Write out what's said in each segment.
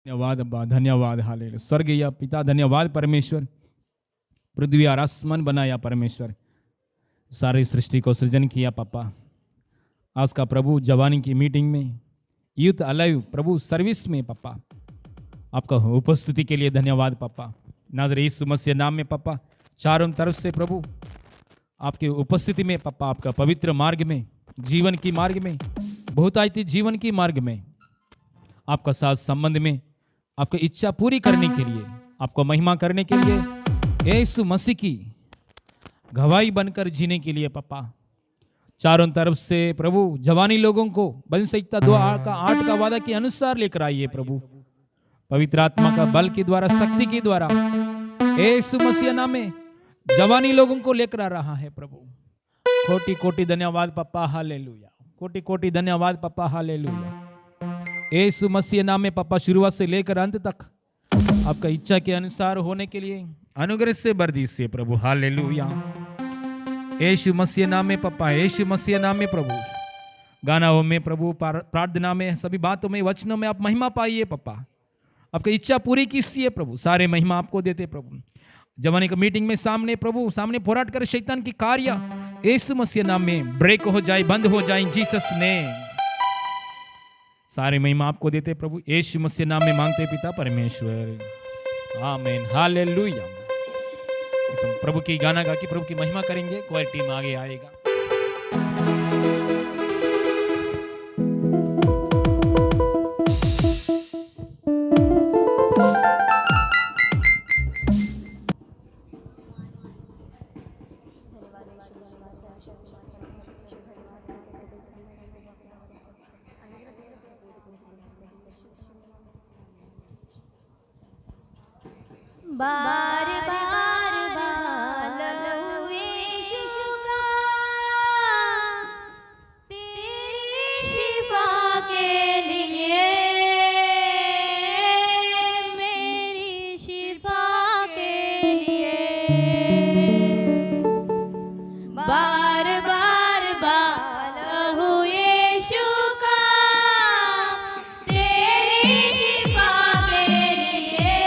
धन्यवाद अब्बा, धन्यवाद हालेलुया। स्वर्गीय पिता धन्यवाद परमेश्वर, पृथ्वी और आसमान बनाया परमेश्वर, सारी सृष्टि को सृजन किया पापा। आज का प्रभु जवानी की मीटिंग में, यूथ अलाइव प्रभु सर्विस में पापा, आपका उपस्थिति के लिए धन्यवाद पापा। नाज़रेत यीशु मसीह नाम में पापा, चारों तरफ से प्रभु आपकी उपस्थिति में पापा, आपका पवित्र मार्ग में, जीवन की मार्ग में, बहुतायती जीवन की मार्ग में, आपका साथ संबंध में, आपकी इच्छा पूरी करने के लिए, आपको महिमा करने के लिए, यीशु मसीह की गवाही बनकर जीने के लिए पापा, चारों तरफ से प्रभु जवानी लोगों को बन संहिता 2:8 का वादा के अनुसार लेकर आइए प्रभु, पवित्र आत्मा का बल के द्वारा, शक्ति के द्वारा, यीशु मसीह नाम में जवानी लोगों को लेकर आ रहा है प्रभु। कोटि कोटि धन्यवाद पापा, हालेलुया। कोटि कोटि धन्यवाद पापा, हालेलुया। यीशु मसीह नाम में पापा, शुरुआत से लेकर अंत तक आपका इच्छा के अनुसार होने के लिए अनुग्रह से भर दीजिए प्रभु, हालेलुया। यीशु मसीह नाम में पापा, यीशु मसीह नाम में प्रभु, गानाओं में प्रभु, प्रार्थना में, सभी बातों में, वचनों में आप महिमा पाइए पापा, आपकी इच्छा पूरी कीजिए प्रभु, सारे महिमा आपको देते प्रभु। जवानी का मीटिंग में सामने प्रभु, सामने पोराट कर शैतान की कार्य यीशु मसीह नाम में ब्रेक हो जाए, बंद हो जाए, जीसस ने सारे महिमा आपको देते प्रभु, यीशु मसीह नाम में मांगते पिता परमेश्वर, आमीन, हालेलुया। प्रभु की गाना गा के प्रभु की महिमा करेंगे, कोई टीम आगे आएगा। बार बार बालू यीशु का, तेरी शिफा के लिए, मेरी शिफा के लिए, बार बार बालू यीशु का, तेरी शिफा के लिए,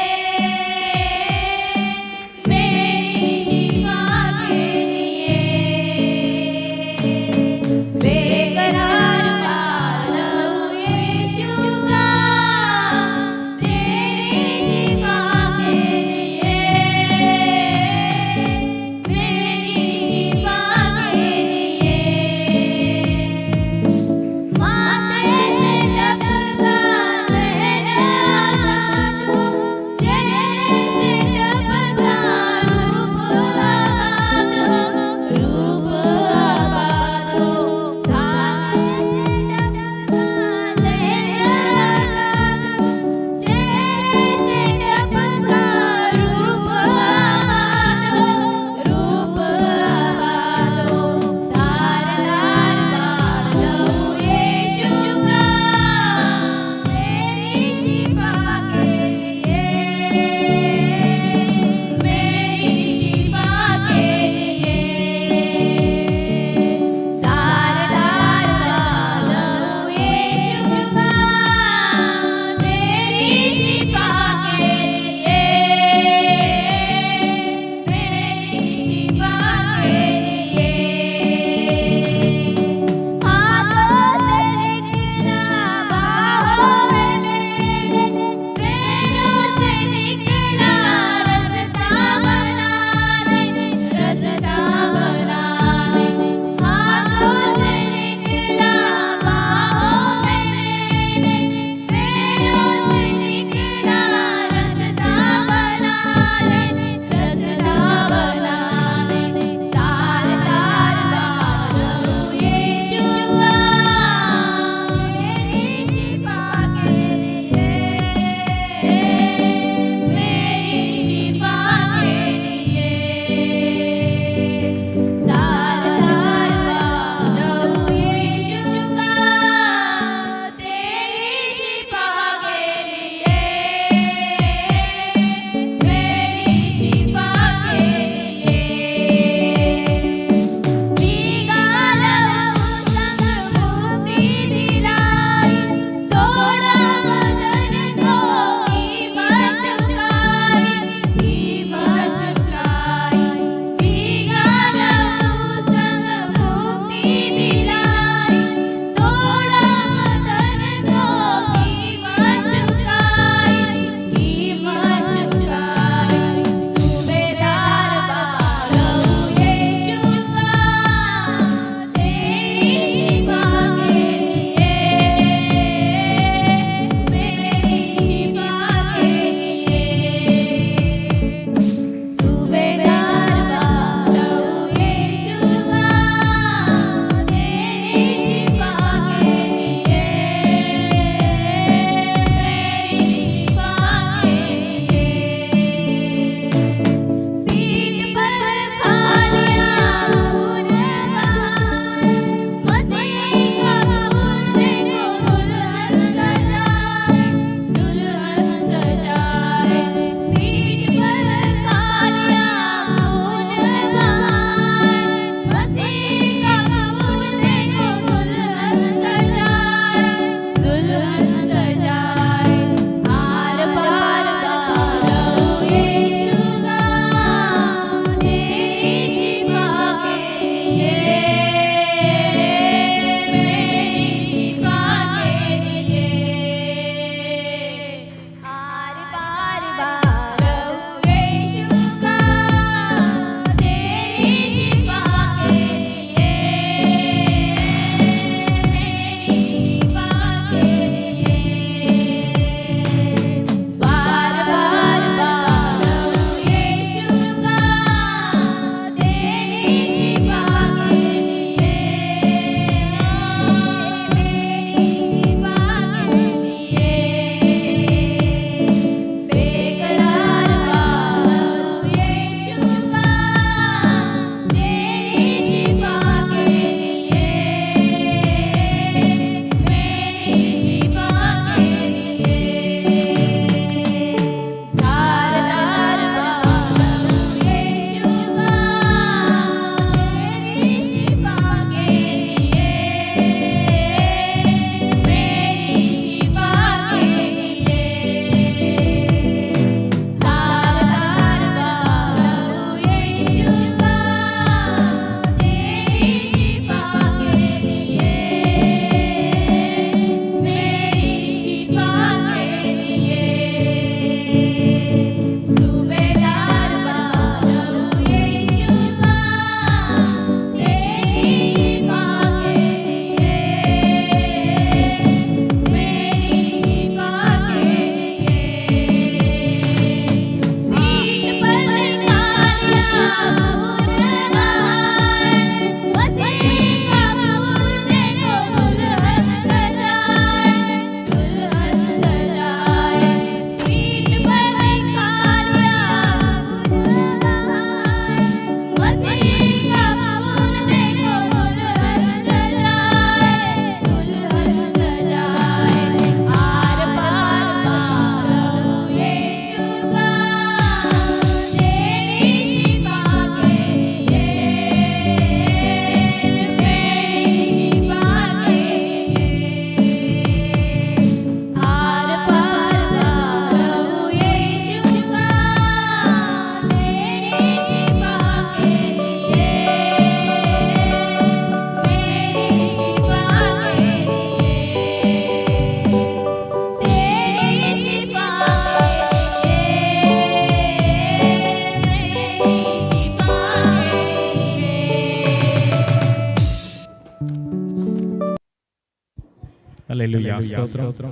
हालेलुया, स्तोत्र।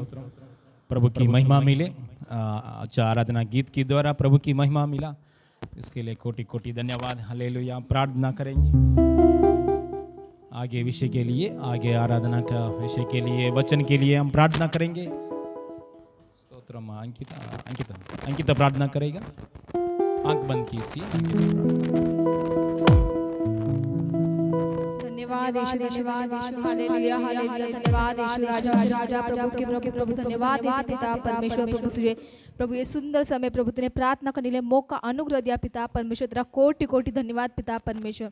प्रभु की महिमा मिले। अच्छा आराधना गीत के द्वारा प्रभु की महिमा मिला, इसके लिए कोटि कोटि धन्यवाद। हालेलुया। प्रार्थना करेंगे आगे विषय के लिए, आगे आराधना का विषय के लिए, वचन के लिए हम प्रार्थना करेंगे। स्तोत्र। अंकिता प्रार्थना करेगा। आंख बंद कीजिए। धन्यवाद यीशु, धन्यवाद यीशु, हालेलुया हालेलुया। धन्यवाद यीशु, राजा राजा, प्रभु के प्रभु धन्यवाद पिता परमेश्वर। प्रभु तुझे प्रभु ये सुंदर समय प्रभु तूने प्रार्थना करने लिए मौका अनुग्रह दिया पिता परमेश्वर, तेरा कोटि कोटि धन्यवाद पिता परमेश्वर।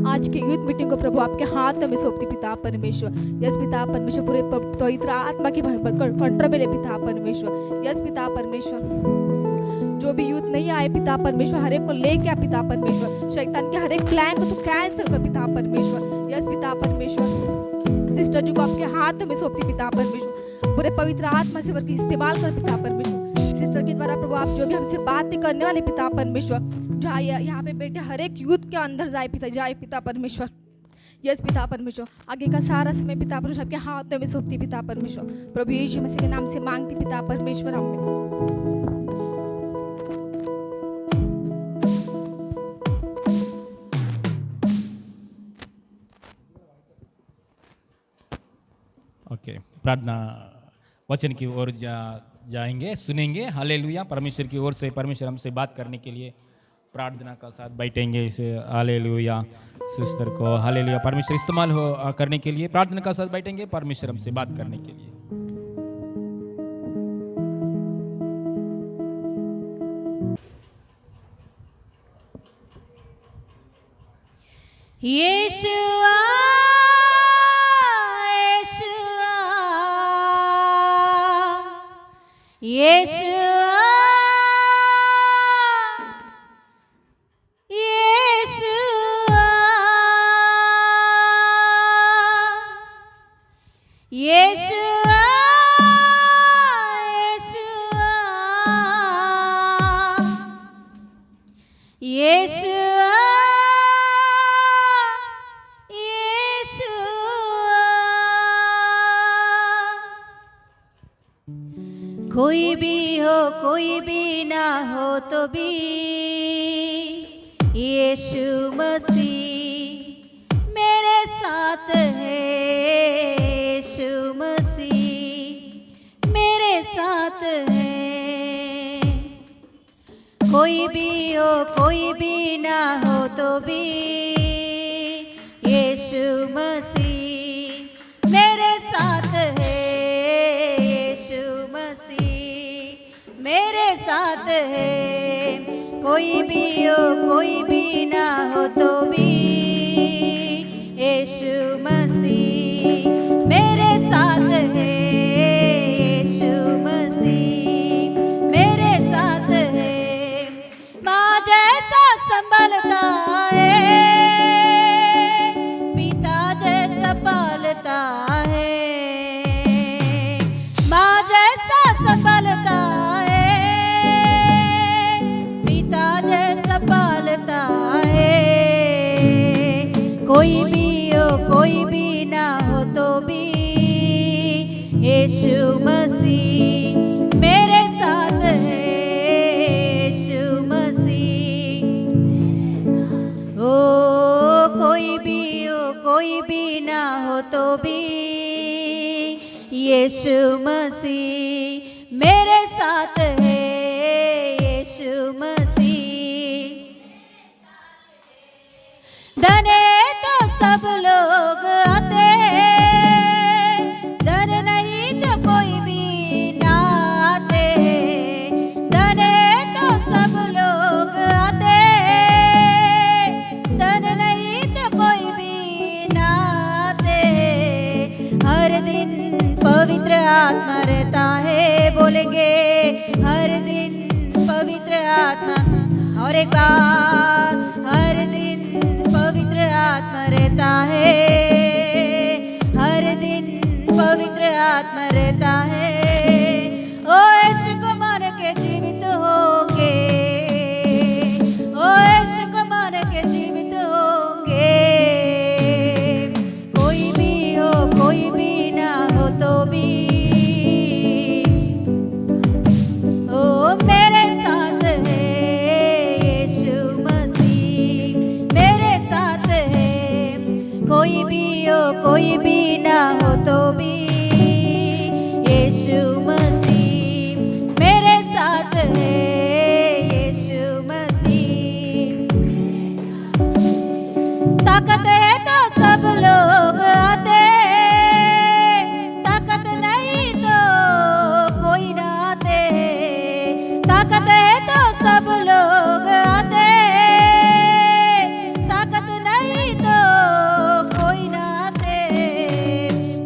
आज की यूथ मीटिंग को प्रभु आपके हाथ में सौंपती पिता परमेश्वर। यस पिता परमेश्वर, पूरे पवित्र आत्मा की कंट्रोल में ले पिता परमेश्वर। यस पिता परमेश्वर, जो भी यूथ नहीं आए पिता परमेश्वर, हर एक को लेके आ पिता परमेश्वर। शैतान के हर एक प्लान को तू कैंसिल कर पिता परमेश्वर। यस पिता परमेश्वर, सिस्टर जी को आपके हाथ में सौंपती पिता परमेश्वर। पूरे पवित्र आत्मा से वर्ग इस्तेमाल कर पिता परमेश्वर। सिस्टर के द्वारा प्रभु आप जो भी हमसे बातें करने वाले पिता परमेश्वर, जहाँ यहाँ पे बैठे हर एक यूथ के अंदर जाए पिता परमेश्वर। यस पिता परमेश्वर, आगे का सारा समय पिता परमेश्वर आपके हाथों में सौंपती पिता परमेश्वर। प्रभु यीशु मसीह के नाम से मांगती पिता परमेश्वर। हमें ओके, प्रार्थना वचन की ओर जाएंगे, सुनेंगे। हालेलुया। परमेश्वर की ओर से परमेश्वर हमसे बात करने के लिए प्रार्थना का साथ बैठेंगे। इसे हालेलुया सिस्टर को हालेलुया परमेश्वर इस्तेमाल हो करने के लिए प्रार्थना का साथ बैठेंगे, परमेश्वर हमसे बात करने के लिए। यीशुआ यीशुआ यीशुआ यीशुआ यीशुआ कोई भी हो कोई भी ना हो तो भी यीशु मसीह मेरे साथ है। यीशु मसीह मेरे साथ है। कोई भी हो कोई भी ना हो तो भी यीशु मसीह मेरे साथ है। मेरे साथ है। कोई भी हो कोई भी ना हो तो भी यीशु मसीह मेरे साथ है। यीशु मसीह मेरे साथ है। माँ जैसा संभलता है, पिता जैसा पालता है। माँ जैसा संभलता कोई भी हो कोई भी ना हो तो भी यीशु मसीह मेरे साथ है। यीशु मसीह ओ कोई भी हो कोई भी ना हो तो भी यीशु मसीह मेरे साथ है। यीशु मसीह धने तो सब लोग आते, धन नहीं तो कोई भी ना आते। धने तो सब लोग आते, धन नहीं तो कोई भी ना आते। हर दिन पवित्र आत्मा रहता है, बोलेंगे हर दिन पवित्र आत्मा। और एक बार हर दिन पवित्र आत्मा रहता है, हर दिन पवित्र आत्मा रहता है। ओ यीशु को मान के जीवित होंगे, ओ यीशु को मान के जीवित होंगे। कोई भी हो कोई भी ना हो तो कोई भी ना हो तो भी यीशु मसीह मेरे साथ है। यीशु मसीह ताकत है तो सब लोग आते, ताकत नहीं तो कोई ना आते। ताकत है तो सब लोग आते, ताकत नहीं तो कोई ना आते।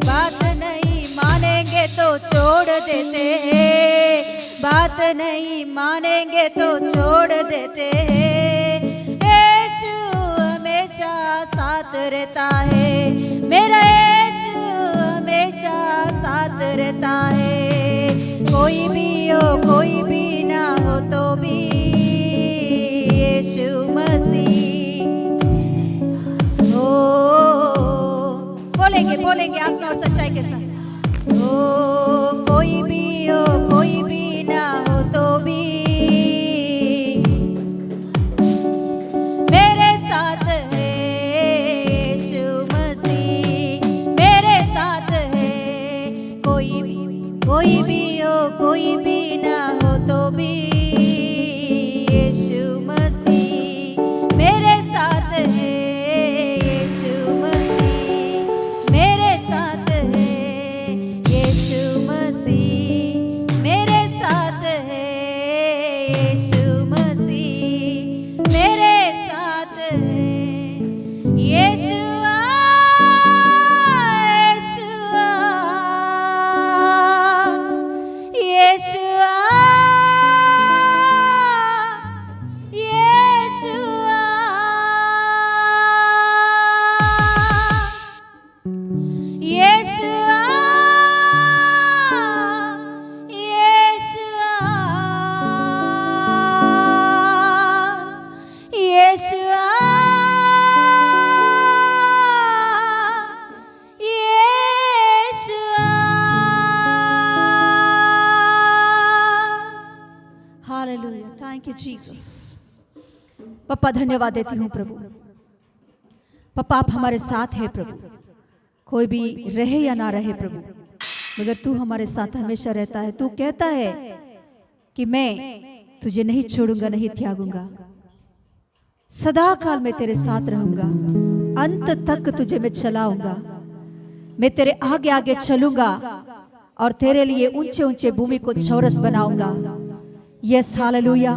बात नहीं मानेंगे तो छोड़ देते, बात नहीं मानेंगे तो छोड़ देते। यीशु हमेशा साथ रहता है, मेरा यीशु हमेशा साथ रहता है। कोई भी हो कोई भी ना हो तो भी यीशु मसीह। ओ बोलेंगे आत्मा और सच्चाई के साथ। ओ कोई भी हो कोई भी ना हो तो भी मेरे साथ है। यीशु मसीह मेरे साथ है। कोई भी हो कोई भी ना हो तो भी यीशु मसीह मेरे साथ है। यीशु मसीह मेरे साथ है। यीशु मसीह मेरे साथ है। यीशु मसीह मेरे साथ है। यीशुआ यीशुआ यीशुआ यीशुआ यीशुआ हालेलुया। Thank you Jesus. पापा धन्यवाद देती हूँ प्रभु। पापा आप हमारे साथ हैं प्रभु, कोई भी रहे या ना रहे प्रभु, मगर तू हमारे साथ हमेशा रहता है। तू कहता है कि मैं तुझे नहीं छोड़ूंगा नहीं त्यागूंगा, सदा काल मैं तेरे साथ रहूंगा, अंत तक तुझे मैं चलाऊंगा। मैं तेरे आगे आगे चलूंगा और तेरे लिए ऊंचे ऊंचे भूमि को चौरस बनाऊंगा। Yes hallelujah.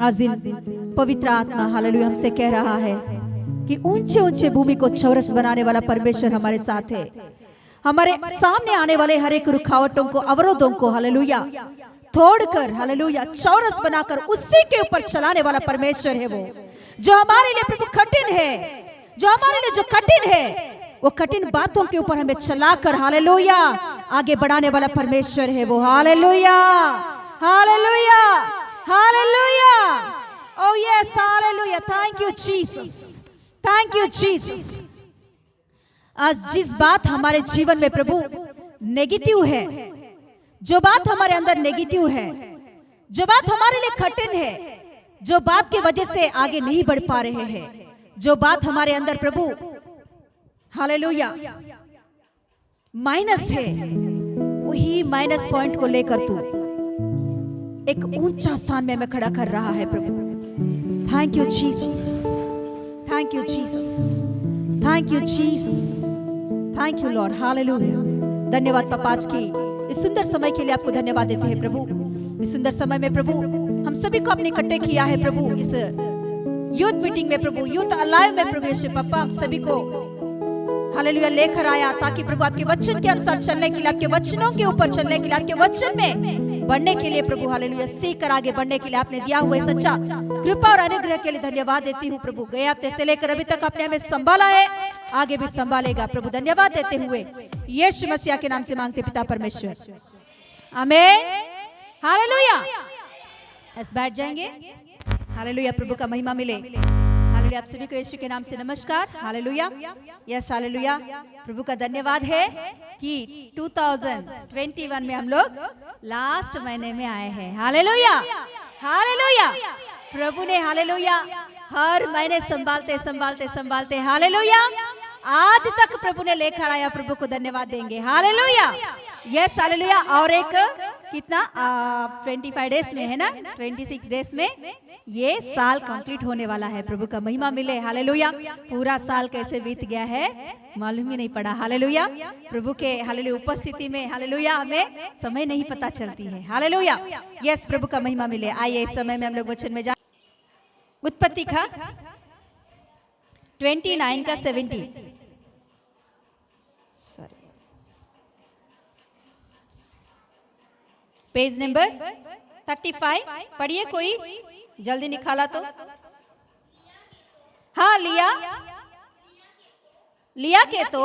आज दिन पवित्र आत्मा हालेलुया हमसे कह रहा है कि ऊंचे ऊंचे भूमि को चौरस बनाने वाला परमेश्वर हमारे साथ है। हमारे सामने आने वाले हर एक रुकावटों को, अवरोधों को हालेलुया तोड़कर हालेलुया चौरस बनाकर उसी के ऊपर चलाने वाला परमेश्वर है। वो जो हमारे लिए प्रभु कठिन है, जो हमारे लिए जो कठिन है, वो कठिन बातों के ऊपर हमें चलाकर हालेलुया आगे बढ़ाने वाला परमेश्वर है वो। Hallelujah hallelujah hallelujah. Oh yes hallelujah. Thank you Jesus, thank you Jesus. आज जिस बात हमारे जीवन में प्रभु नेगेटिव है, जो बात हमारे अंदर नेगेटिव है, जो बात हमारे लिए कठिन है, जो बात की वजह से आगे नहीं बढ़ पा रहे हैं, जो बात हमारे अंदर प्रभु हालेलुया माइनस है, वही माइनस पॉइंट को लेकर तू एक ऊंचा स्थान में हमें खड़ा कर रहा है प्रभु। Thank you Jesus, thank you Jesus, thank you Jesus, thank you lord. Hallelujah. धन्यवाद पापा, आज की इस सुंदर समय के लिए आपको धन्यवाद देते हैं प्रभु। इस सुंदर समय में प्रभु हम सभी को आपने इकट्ठे किया है प्रभु, इस यूथ मीटिंग में प्रभु, यूथ अलाइव में प्रभु यीशु पापा हम सभी को हालेलुया लेकर आया, ताकि प्रभु आपके वचन के अनुसार चलने के लिए, आपके वचनों के ऊपर चलने के लिए, आपके वचन में बढ़ने के लिए प्रभु हालेलुया सीख कर आगे बढ़ने के लिए आपने दिया हुआ सच्चा कृपा और अनुग्रह के लिए धन्यवाद देती हूँ प्रभु। गए हफ्ते से लेकर अभी तक आपने हमें संभाला है, आगे भी संभालेगा प्रभु। धन्यवाद देते हुए यीशु मसीह के नाम से मांगते पिता परमेश्वर, आमीन। हालेलुया। बस बैठ जाएंगे। हालेलुया। प्रभु का महिमा मिले। हालेलुया। आप सभी को यीशु के नाम से नमस्कार। हालेलुया। Yes hallelujah. प्रभु का धन्यवाद है कि 2021 में हम लोग लास्ट महीने में आए हैं। Hallelujah hallelujah. प्रभु ने हालेलुया हर महीने संभालते संभालते संभालते हालेलुया आज तक प्रभु ने लेकर आया, प्रभु को धन्यवाद देंगे। Hallelujah, yes hallelujah. और एक कितना 25 डेज में है ना, 26 डेज में ये साल कंप्लीट होने वाला है। प्रभु का महिमा मिले। हालेलुया। पूरा साल कैसे बीत गया है मालूम ही नहीं पड़ा। हालेलुया। प्रभु के हालेलुया उपस्थिति में हालेलुया हमें समय नहीं पता चलती है। हालेलुया, यस प्रभु का महिमा मिले। आइए इस समय में हम लोग वचन में जा, उत्पत्ति का 29 का 70, पेज नंबर 35 पढ़िए, कोई जल्दी निकाला तो। हाँ, लिया के तो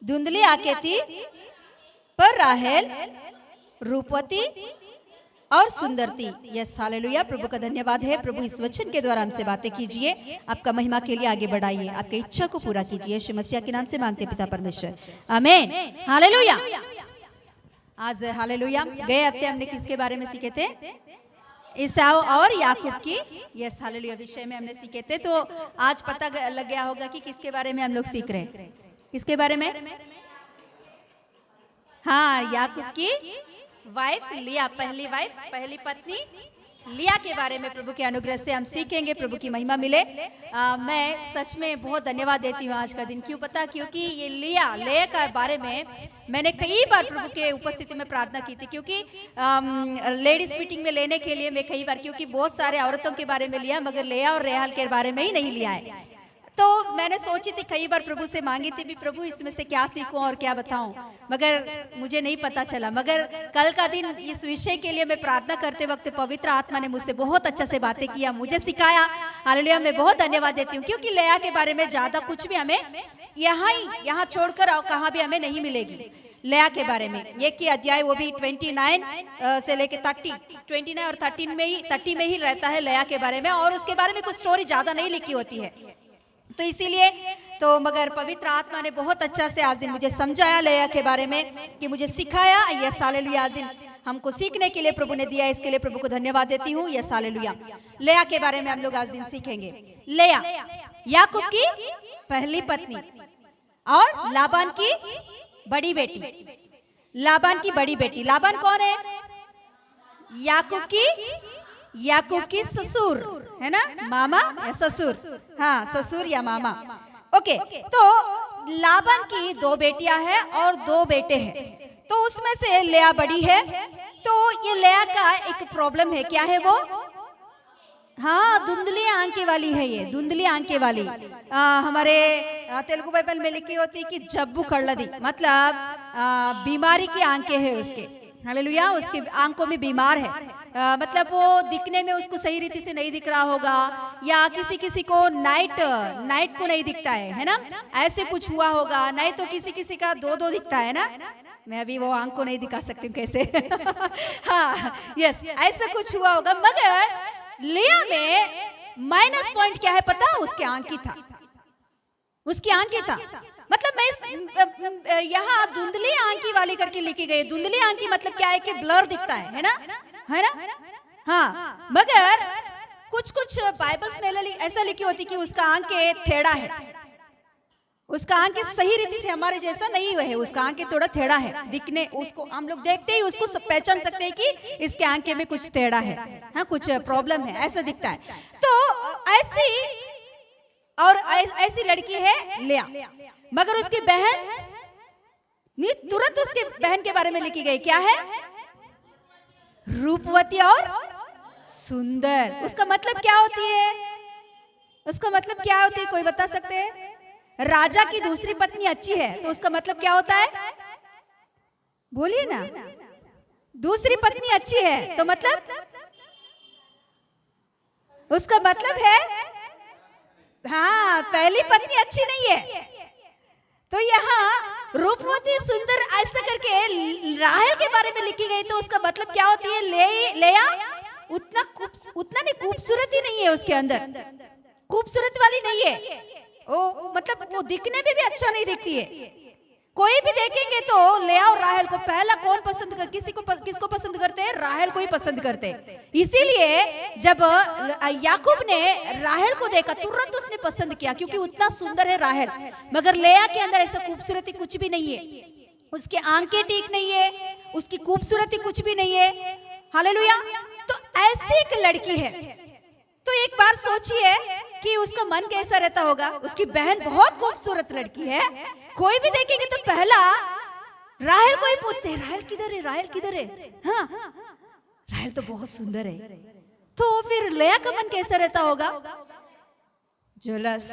धुंधली आके थी, पर राहेल रूपवती और सुंदर थी। यस हालेलुया, प्रभु का धन्यवाद है। प्रभु इस वचन के द्वारा हमसे बातें कीजिए, आपका महिमा के लिए आगे बढ़ाइए, आपकी इच्छा को पूरा कीजिए। यीशु मसीह के नाम से मांगते पिता परमेश्वर, आमीन। हालेलुया। आज हालेलुया, गए हफ्ते हमने किसके बारे में सीखे थे? ईसाऊ और याकूब की यस हालेलुया विषय में हमने सीखे थे। तो आज पता लग गया होगा कि किसके बारे में हम लोग सीख रहे हैं। किसके बारे में? हाँ, याकूब की वाइफ लिया, पहली वाइफ, पहली पत्नी लिया के बारे में प्रभु के अनुग्रह से हम सीखेंगे। प्रभु की महिमा मिले। मैं सच में बहुत धन्यवाद देती हूँ आज का दिन। क्यों पता? क्योंकि ये लिया के बारे में मैंने कई बार प्रभु के उपस्थिति में प्रार्थना की थी। क्योंकि लेडीज मीटिंग में लेने के लिए मैं कई बार, क्योंकि बहुत सारे औरतों के बारे में लिया, मगर लिया और रेहाल के बारे में ही नहीं लिया है। तो मैंने सोची थी, कई बार प्रभु से मांगी थी भी, प्रभु इसमें से क्या सीखूं और क्या बताऊं, मगर मुझे नहीं पता चला। मगर कल का दिन इस विषय के लिए मैं प्रार्थना करते वक्त पवित्र आत्मा ने मुझसे बहुत अच्छा से बातें किया, मुझे सिखाया। हालेलुया, मैं बहुत धन्यवाद देती हूँ। क्योंकि लेया के बारे में ज्यादा कुछ भी हमें यहाँ छोड़कर और कहाँ भी हमें नहीं मिलेगी। लेया के बारे में एक ही अध्याय, वो भी 29 से लेके 30, 29 और 30 में ही रहता है लेया के बारे में, और उसके बारे में कुछ स्टोरी ज्यादा नहीं लिखी होती है। तो इसीलिए तो मगर पवित्र आत्मा ने बहुत अच्छा से आज दिन मुझे समझाया लेया के बारे में, कि मुझे सिखाया। यस हालेलुया, आज दिन हमको सीखने के लिए प्रभु ने दिया, इसके लिए प्रभु को धन्यवाद देती हूँ। Yes hallelujah. लेया के बारे में हम लोग आज दिन सीखेंगे। लेया याकूब की पहली पत्नी और लाबान की बड़ी बेटी। लाबान की बड़ी बेटी, लाबान कौन है? याकूब की ससुर है ना, मामा या ससुर? हाँ, ससुर या मामा। ओके, तो लाबान की 2 बेटियां हैं और 2 बेटे हैं। तो उसमें से लेया बड़ी है। तो ये लेया का एक प्रॉब्लम है, क्या है वो? हाँ, धुंधली आंखें वाली है। ये धुंधली आंखें वाली हमारे तेलुगु बाइबल में लिखी होती है कि जब्बू कड़लदी, मतलब बीमारी की आंखें हैं उसके। हालेलुया, उसके आंखों में बीमार है। मतलब वो दिखने में उसको सही रीति से नहीं दिख रहा होगा, या किसी को नाइट को नहीं दिखता है ना, ऐसे कुछ हुआ होगा। नहीं तो किसी का 2 दिखता है ना। मैं अभी वो आंख को नहीं दिखा सकती हूँ कैसे। हाँ यस, ऐसा कुछ हुआ होगा। मगर लिया में माइनस पॉइंट क्या है पता? उसके आंख की था, उसकी आंखें था। मतलब मैं यहाँ धुंधली आंखी वाली करके लिखी गई। धुंधली आंखी मतलब क्या है कि ब्लर दिखता है ना, है ना? हाँ, मगर कुछ बाइबल्स में ऐसा लिखी होती कि उसका आंखें टेढ़ा है, उसका आंखें सही रीति से हमारे जैसा नहीं है, उसका आंखें थोड़ा टेढ़ा है दिखने। उसको हम लोग देखते ही उसको पहचान सकते हैं कि इसके आंखें में कुछ टेढ़ा है, हाँ कुछ प्रॉब्लम है, ऐसा दिखता है। तो ऐसी लड़की है लिया। मगर उसकी बहन, तुरंत उसकी बहन के बारे में लिखी गई, क्या है? रूपवती और सुंदर। उसका मतलब क्या होती है? उसका मतलब क्या होती है, कोई बता सकते हैं? राजा की दूसरी पत्नी अच्छी है तो उसका मतलब क्या होता है? बोलिए ना। दूसरी पत्नी अच्छी है तो मतलब उसका मतलब है, हाँ, पहली पत्नी अच्छी नहीं है। तो यहाँ रूपवती सुंदर ऐसा करके राहेल के बारे में लिखी गई, तो उसका मतलब क्या होती है? लेया उतना नहीं, खूबसूरती नहीं है उसके अंदर, खूबसूरत वाली नहीं है वो, मतलब वो दिखने में भी अच्छा नहीं दिखती है। कोई भी देखेंगे तो लेया और राहेल को पहला कौन पसंद कर, किसको पसंद करते हैं? राहेल को ही पसंद करते हैं। इसीलिए जब याकूब ने राहेल को देखा तुरंत उसने पसंद किया, क्योंकि उतना सुंदर है राहेल। मगर लेया के अंदर ऐसा खूबसूरती कुछ भी नहीं है, उसके आंखें ठीक नहीं है, उसकी खूबसूरती कुछ भी नहीं है। हालेलुया। तो ऐसी एक लड़की है, तो एक बार सोचिए कि उसका मन कैसा रहता होगा। उसकी बहन बहुत खूबसूरत लड़की है, कोई भी देखेंगे तो पहला राहेल को ही पूछते हैं, राहेल किधर है, राहेल किधर है। हाँ, राहेल तो बहुत सुंदर है। तो फिर लेया का मन कैसा रहता होगा? जेलस।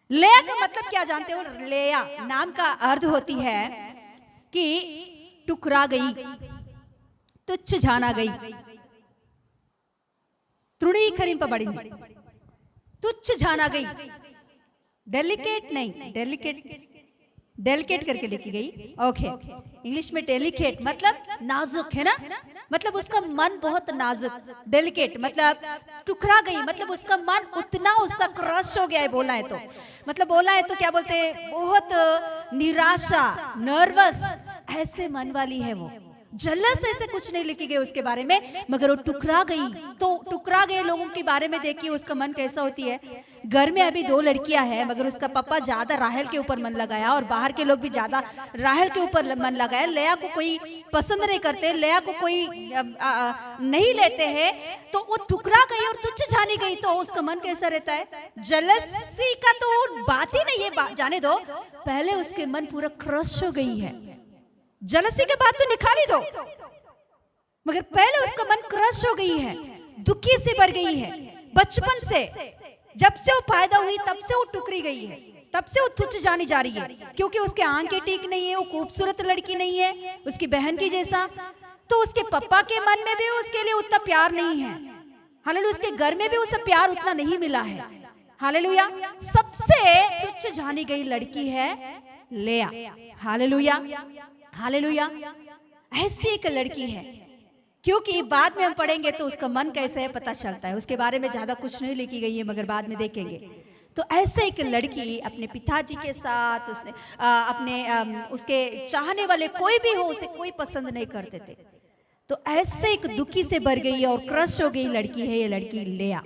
लेया का मतलब क्या जानते हो? लेया नाम का अर्थ होती है कि टुकरा गई, तुच्छ जाना गई, तुड़ी खरीम पड़ी, तुच्छ जाना गई। डेलिकेट नहीं, डेलिकेट करके लिखी गई। ओके, इंग्लिश में डेलिकेट मतलब नाजुक है ना, मतलब उसका मन बहुत नाजुक। डेलिकेट मतलब टुकरा गई, मतलब उसका मन उतना उसका क्रश हो गया है। बोला है तो मतलब बोला है तो क्या बोलते हैं, बहुत निराशा, नर्वस, ऐसे मन वाली है वो। जलस ऐसे कुछ नहीं लिखी गई उसके बारे में, मगर वो टुकरा गई। तो टुकरा गए लोगों के बारे में देखिए उसका मन कैसा होती है। घर में अभी 2 लड़कियां हैं, मगर उसका पापा ज्यादा राहेल के ऊपर मन लगाया और बाहर के लोग भी ज्यादा राहेल के ऊपर मन लगाया। लेया को कोई पसंद नहीं करते, लेया को कोई नहीं लेते हैं, तो वो टुकरा गई और तुच्छ जानी गई। तो उसका मन कैसा रहता है? जलसी का तो बात ही नहीं है, जाने दो। पहले उसके मन पूरा क्रश हो गई है। जलसी के बाद तो निकाली दो, मगर पहले उसका मन क्रश हो गई है, दुखी से भर गई है। बचपन से जब से वो पैदा हुई तब से वो टुकरी गई है, तब से वो तुच्छ जानी जा रही है, क्योंकि उसके आंखें ठीक नहीं है, वो खूबसूरत लड़की नहीं है उसकी बहन की जैसा। तो उसके पापा के मन में भी उसके लिए उतना प्यार नहीं है। हालेलुया। उसके घर में भी उसे प्यार उतना नहीं मिला है। हालेलुया। सबसे तुच्छ जानी गई लड़की है लेया। Hallelujah, hallelujah. ऐसी एक लड़की है, क्योंकि बाद में हम पढ़ेंगे तो उसका मन कैसे है पता चलता है। उसके बारे में ज्यादा कुछ नहीं लिखी गई है, मगर बाद में देखेंगे। तो ऐसे एक लड़की अपने पिताजी के साथ, उसने उसके चाहने वाले कोई भी हो उसे कोई पसंद नहीं करते थे। तो ऐसे एक दुखी से भर गई और क्रश हो गई लड़की है ये लड़की लेया।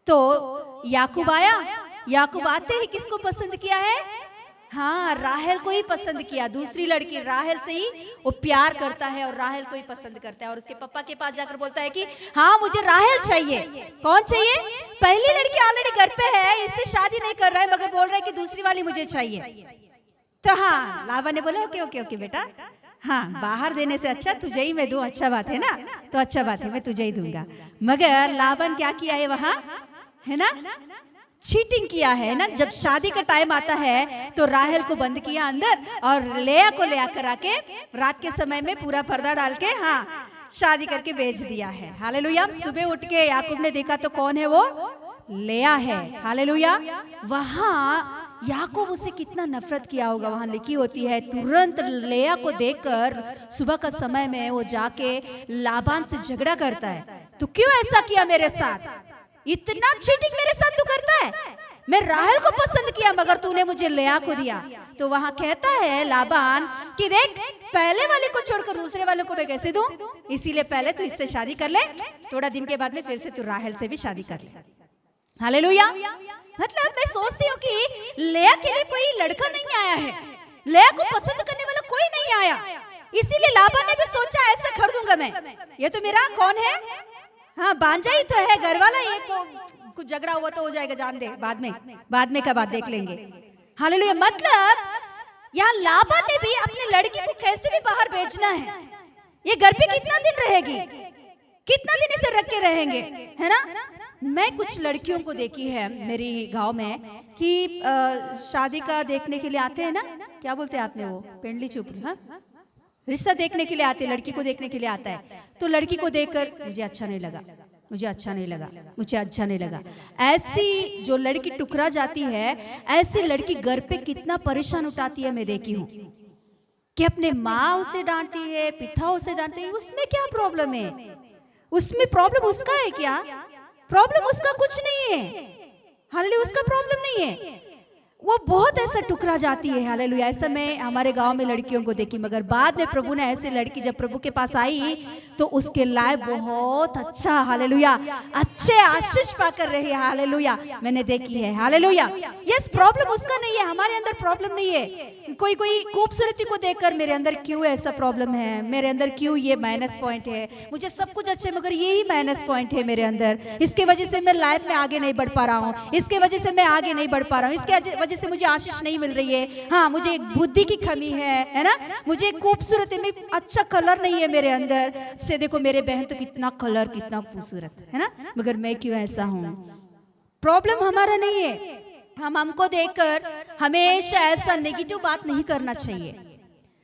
तो याकूब आया, याकूब आते ही किसको पसंद किया है? हाँ, राहेल को ही पसंद किया। दूसरी लड़की राहेल से ही वो प्यार करता है और राहेल को ही पसंद करता है। और उसके पापा के पास जाकर बोलता है कि हाँ मुझे राहेल चाहिए। कौन चाहिए? पहली लड़की ऑलरेडी घर पे है, इससे शादी नहीं कर रहा है, मगर बोल रहा है कि दूसरी वाली मुझे चाहिए। तो हाँ, लाबा ने बोला ओके ओके ओके बेटा, हाँ बाहर देने से अच्छा तुझे ही मैं दूं, अच्छा बात है ना, तो अच्छा बात है मैं तुझे ही दूंगा। मगर लाबन क्या किया है वहां, है ना, चीटिंग किया है ना। जब शादी का टाइम आता है तो राहेल को बंद किया अंदर और लेया को ले आकर आके रात के समय में पूरा पर्दा डाल के हाँ शादी करके भेज दिया है। हालेलुया। सुबह उठ के याकूब ने देखा तो कौन है वो? लेया है। हालेलुया। वहां याकूब उसे कितना नफरत किया होगा, वहां लिखी होती है तुरंत लेया को देखकर सुबह का समय में वो जाके लाबान से झगड़ा करता है। तू क्यों ऐसा किया मेरे साथ? इतना चीटिंग मेरे साथ तू करता है? मैं राहेल को पसंद किया मगर तूने मुझे लेया को दिया। तो वहां कहता है लाबान कि देख पहले वाले को छोड़कर दूसरे वाले को मैं कैसे दूं, इसीलिए पहले तू इससे शादी कर ले, थोड़ा दिन के बाद में फिर से तू राहेल से भी शादी कर ले। हालेलुया। मतलब मैं सोचती हूँ कि लेया के लिए कोई लड़का नहीं आया है, लेया को पसंद करने वाला कोई नहीं आया, इसीलिए लाबान ने भी सोचा ऐसा कर दूंगा मैं, ये तो मेरा कौन है, हाँ बांझा ही तो है, घर वाला ये कुछ झगड़ा हुआ तो हो जाएगा, जान दे, बाद में का बात देख लेंगे। हालेलुया। मतलब यहाँ लाबान ने भी अपनी लड़की को कैसे भी बाहर भेजना है। ये घर पे कितना दिन रहेगी, कितना दिन इसे रख के रहेंगे, है ना। मैं कुछ लड़कियों को देखी है मेरी गांव में कि शादी का देखने के लिए आते हैं ना, क्या बोलते हैं आपने, वो पेंडली चुप, हाँ रिश्ता देखने के लिए आते, लड़की को देखने के लिए आता है। तो लड़की को देखकर मुझे अच्छा नहीं लगा, मुझे अच्छा नहीं लगा, मुझे अच्छा नहीं लगा। ऐसी जो लड़की टुकरा जाती है, ऐसी लड़की घर पे कितना परेशान उठाती है मैं देखी हूँ कि अपने माँ उसे डांटती है, पिता उसे डांटती है। उसमें क्या प्रॉब्लम है? उसमें प्रॉब्लम उसका है क्या? प्रॉब्लम उसका कुछ नहीं है। हालेलुया। उसका प्रॉब्लम नहीं है। वो बहुत ऐसा टुकरा जाती है। हालेलुया। ऐसा मैं हमारे गांव में लड़कियों को देखी, मगर बाद में प्रभु ने ऐसे लड़की जब प्रभु के पास आई तो उसके लाइफ बहुत अच्छा, हालेलुया, अच्छे आशीष पाकर रही है। हालेलुया, मैंने देखी है। हालेलुया। यस, प्रॉब्लम उसका नहीं है, हमारे अंदर प्रॉब्लम नहीं है। कोई खूबसूरती को देखकर मेरे अंदर क्यों ऐसा प्रॉब्लम है, मेरे अंदर क्यों ये माइनस पॉइंट है, मुझे सब कुछ अच्छा है मगर यही माइनस पॉइंट है मेरे अंदर, इसके वजह से मैं लाइफ में आगे नहीं बढ़ पा रहा हूँ, इसके वजह से मैं आगे नहीं बढ़ पा रहा हूँ, इसके वजह से मुझे आशीष नहीं मिल रही है। हाँ, मुझे एक बुद्धि की कमी है ना, मुझे खूबसूरती में अच्छा कलर नहीं है मेरे अंदर से। देखो मेरे बहन तो कितना कलर, कितना खूबसूरत है ना, मगर मैं क्यों ऐसा हूँ। प्रॉब्लम हमारा नहीं है। हमको देखकर हमेशा ऐसा नेगेटिव बात नहीं करना चाहिए,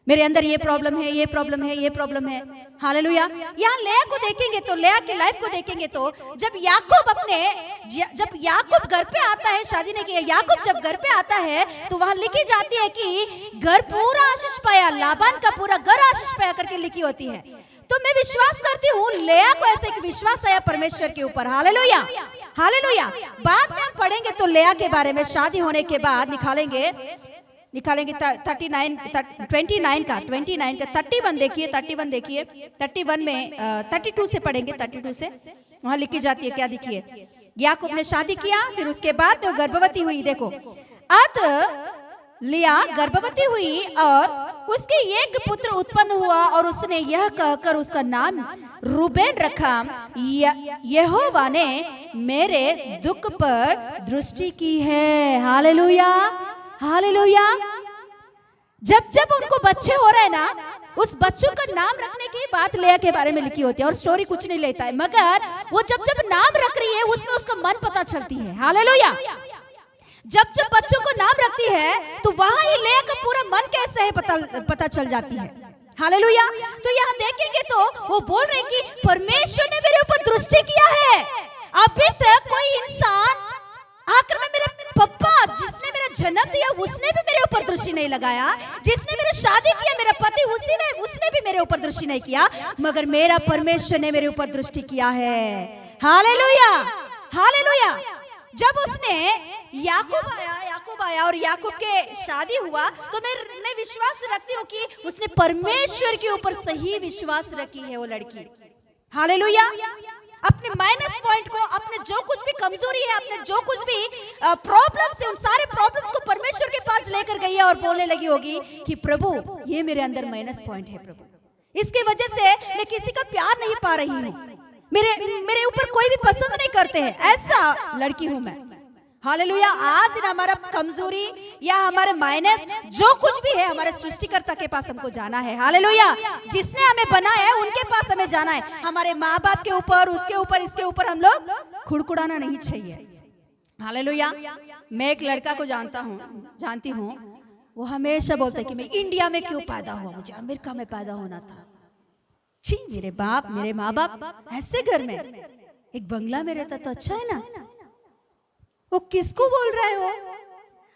मेरे अंदर ये प्रॉब्लम है, ये प्रॉब्लम है, ये प्रॉब्लम है। हालेलुया। यहाँ लेया को देखेंगे तो, लेया के लाइफ को देखेंगे तो, जब याकूब घर पे आता है, शादी नहीं किया, याकूब जब घर पे आता है तो वहां लिखी जाती है कि घर पूरा आशीष पाया, लाबान का पूरा घर आशीष पाया करके लिखी होती है। तो मैं विश्वास करती हूँ लेया को ऐसे एक विश्वास आया परमेश्वर के ऊपर। Hallelujah, hallelujah. बाद में हम पढ़ेंगे तो लेया के बारे में, शादी होने के बाद निकालेंगे 29 का 31 देखिए, 31 में 32 से पढ़ेंगे, 32 से वहां लिखी जाती है, क्या देखिए, याकूब ने शादी किया, फिर उसके बाद वो गर्भवती हुई। देखो, अतः लिया गर्भवती हुई और उसके एक पुत्र उत्पन्न हुआ और उसने यह कहकर उसका नाम रूबेन रखा, यहोवा ने मेरे दुख पर दृष्टि की है। Hallelujah, hallelujah. जब उनको बच्चे हो रहे हैं ना, उस बच्चों का नाम रखने की बात लेया के बारे में लिखी होती है और स्टोरी कुछ नहीं लेता है, मगर वो जब नाम रख रही है उसमें उसका मन पता चलती है। हालेलुया। जब बच्चों को नाम रखती है तो वहां ही लेया का पूरा मन कैसे है पता चल जाती है। हालेलुया। तो यहाँ देखेंगे तो वो बोल रहे कि परमेश्वर ने मेरे ऊपर दृष्टि किया है। अभी तक कोई इंसान आकर में मेरे पप्पा जिसने मेरा जन्म दिया उसने भी मेरे ऊपर दृष्टि नहीं लगाया, जिसने मेरी शादी किया मेरा पति उसने भी मेरे ऊपर दृष्टि नहीं किया, मगर मेरा परमेश्वर ने मेरे ऊपर दृष्टि किया है। Hallelujah, hallelujah. जब उसने याकूब आया और याकूब के शादी हुआ तो मैं विश्वास रखती हूँ कि उसने परमेश्वर के ऊपर सही विश्वास रखी है वो लड़की। हालेलुया। अपने माइनस पॉइंट को, अपने जो कुछ भी कमजोरी है, अपने जो कुछ भी प्रॉब्लम्स है, उन सारे प्रॉब्लम्स को परमेश्वर के पास लेकर गई है और बोलने लगी होगी कि प्रभु ये मेरे अंदर माइनस पॉइंट है, प्रभु इसके वजह से मैं किसी का प्यार नहीं पा रही हूँ, मेरे ऊपर कोई भी पसंद नहीं करते हैं, ऐसा लड़की हूं मैं। हालेलुया। आज दिन हमारा कमजोरी या हमारे माइनस जो कुछ भी है हमारे सृष्टिकर्ता के पास हमको जाना है। हालेलुया। जिसने हमें बनाया है उनके पास हमें जाना है। हमारे माँ बाप के ऊपर, उसके ऊपर, इसके ऊपर हम लोग खुड़कुड़ाना नहीं चाहिए। हालेलुया। मैं एक लड़का को जानती हूँ, वो हमेशा बोलता है कि मैं इंडिया में क्यों पैदा हुआ, मुझे अमेरिका में पैदा होना था। छी, मेरे माँ बाप ऐसे घर में एक बंगला में रहता तो अच्छा है ना। वो किसको बोल रहे हो?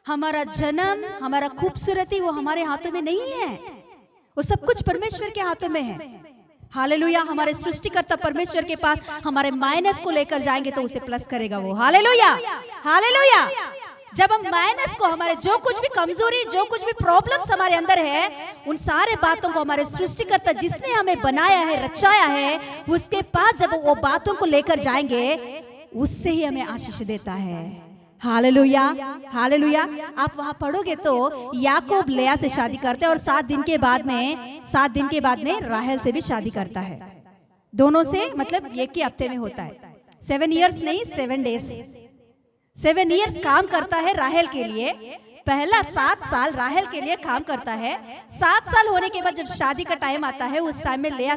हमारा जन्म, हमारा खूबसूरती वो हमारे हाथों में नहीं है, वो सब कुछ परमेश्वर के हाथों में है। हालेलुया। हमारे सृष्टिकर्ता परमेश्वर के पास हमारे माइनस को लेकर जाएंगे तो उसे प्लस करेगा वो। Hallelujah, hallelujah. जब हम माइनस को, हमारे जो कुछ भी कमजोरी, जो कुछ भी प्रॉब्लम्स हमारे अंदर है, उन सारे बातों को हमारे सृष्टिकर्ता जिसने हमें बनाया है, रचाया है, उसके पास जब वो बातों को लेकर जाएंगे उससे ही हमें आशीष देता है। Hallelujah, hallelujah. आप वहां पढ़ोगे तो याकूब लेया से शादी करते हैं और 7 दिन के बाद में राहेल से भी शादी करता है। दोनों से मतलब एक ही हफ्ते में होता है। 7 इयर्स नहीं, 7 डेज, 7 इयर्स काम करता है राहेल के लिए। पहला 7 साल राहेल के लिए काम करता है। 7 साल होने के बाद जब शादी का टाइम आता है, उस टाइम में लेया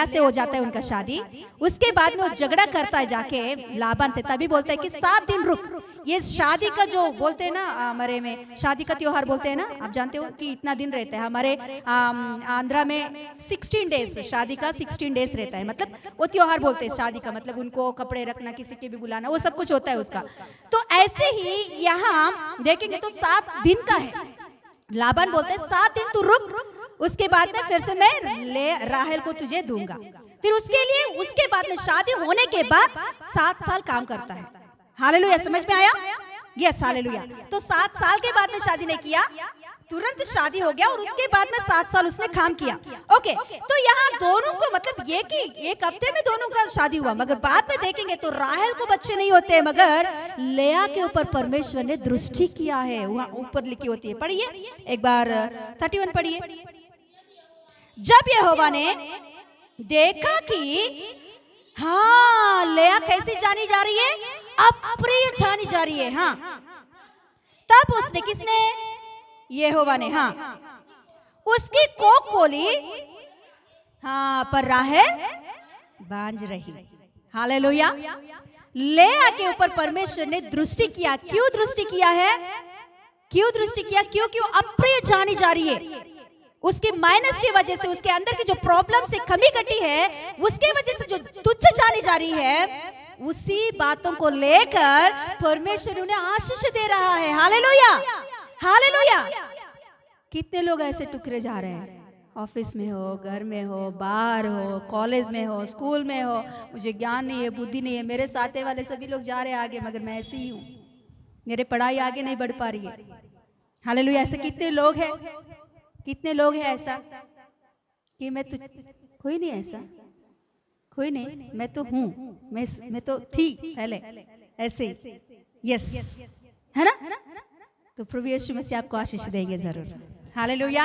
से हो जाता है उनका शादी। उसके बाद में वो झगड़ा करता है जाके लाबान से, तभी बोलता है कि 7 दिन रुक। ये शादी का जो बोलते हैं ना, हमारे में शादी का त्योहार बोलते हैं ना, आप जानते हो कि इतना दिन रहता है। हमारे आंध्रा में 16 डेज, शादी का 16 डेज रहता है, मतलब वो त्योहार बोलते हैं शादी का, मतलब उनको कपड़े रखना, किसी के भी बुलाना, वो सब कुछ होता है उसका। तो ऐसे ही यहाँ देखेंगे तो 7 दिन का है। लाबान बोलते हैं 7 दिन तू रुक, उसके बाद में फिर से मैं राहेल को तुझे दूंगा। फिर उसके बाद में शादी होने के बाद 7 साल काम करता है। हालेलुया। समझ में आया? Yes hallelujah. तो 7 साल के बाद में शादी नहीं किया, तुरंत शादी हो गया और उसके बाद में 7 साल उसने काम किया। ओके, तो यहाँ दोनों को मतलब ये कि एक हफ्ते में दोनों का शादी हुआ, मगर बाद में देखेंगे तो राहेल को बच्चे नहीं होते, मगर लेया के ऊपर परमेश्वर ने दृष्टि किया है। वहाँ ऊपर लिखी होती है, पढ़िए एक बार 31 पढ़िए। जब यहोवा ने देखा कि हाँ लेया कैसी जानी जा रही है, अप्रिय जानी जा रही है, हाँ, तब उसने किसने, यहोवा ने, हाँ, उसकी कोख खोली, हाँ, पर राहेल बांझ रही। हालेलुया। लेया के ऊपर परमेश्वर ने दृष्टि किया। क्यों दृष्टि किया है, क्यों दृष्टि किया, क्योंकि वो अप्रिय जानी जा रही है। उसके माइनस की वजह से, उसके अंदर की जो प्रॉब्लम से कमी घटी है, उसके वजह से जो तुच्छ जानी जा रही है, उसी बातों को लेकर परमेश्वर उन्हें आशीष दे रहा है। Hallelujah, hallelujah. कितने लोग ऐसे टुकड़े जा रहे हैं, ऑफिस में हो, घर में हो, बाहर हो, कॉलेज में हो, स्कूल में हो, मुझे ज्ञान नहीं है, बुद्धि नहीं है, मेरे साथे वाले सभी लोग जा रहे हैं आगे, मगर मैं ऐसी ही हूँ, मेरे पढ़ाई आगे नहीं बढ़ पा रही है। हालेलुया। ऐसे कितने लोग हैं, कितने लोग हैं ऐसा कि मैं तो, कोई नहीं ऐसा, कोई नहीं, मैं तो हूँ, मैं तो थी पहले ऐसे, यस, है ना। तो प्रभु यीशु मसीह आपको आशीष देंगे जरूर। Hallelujah,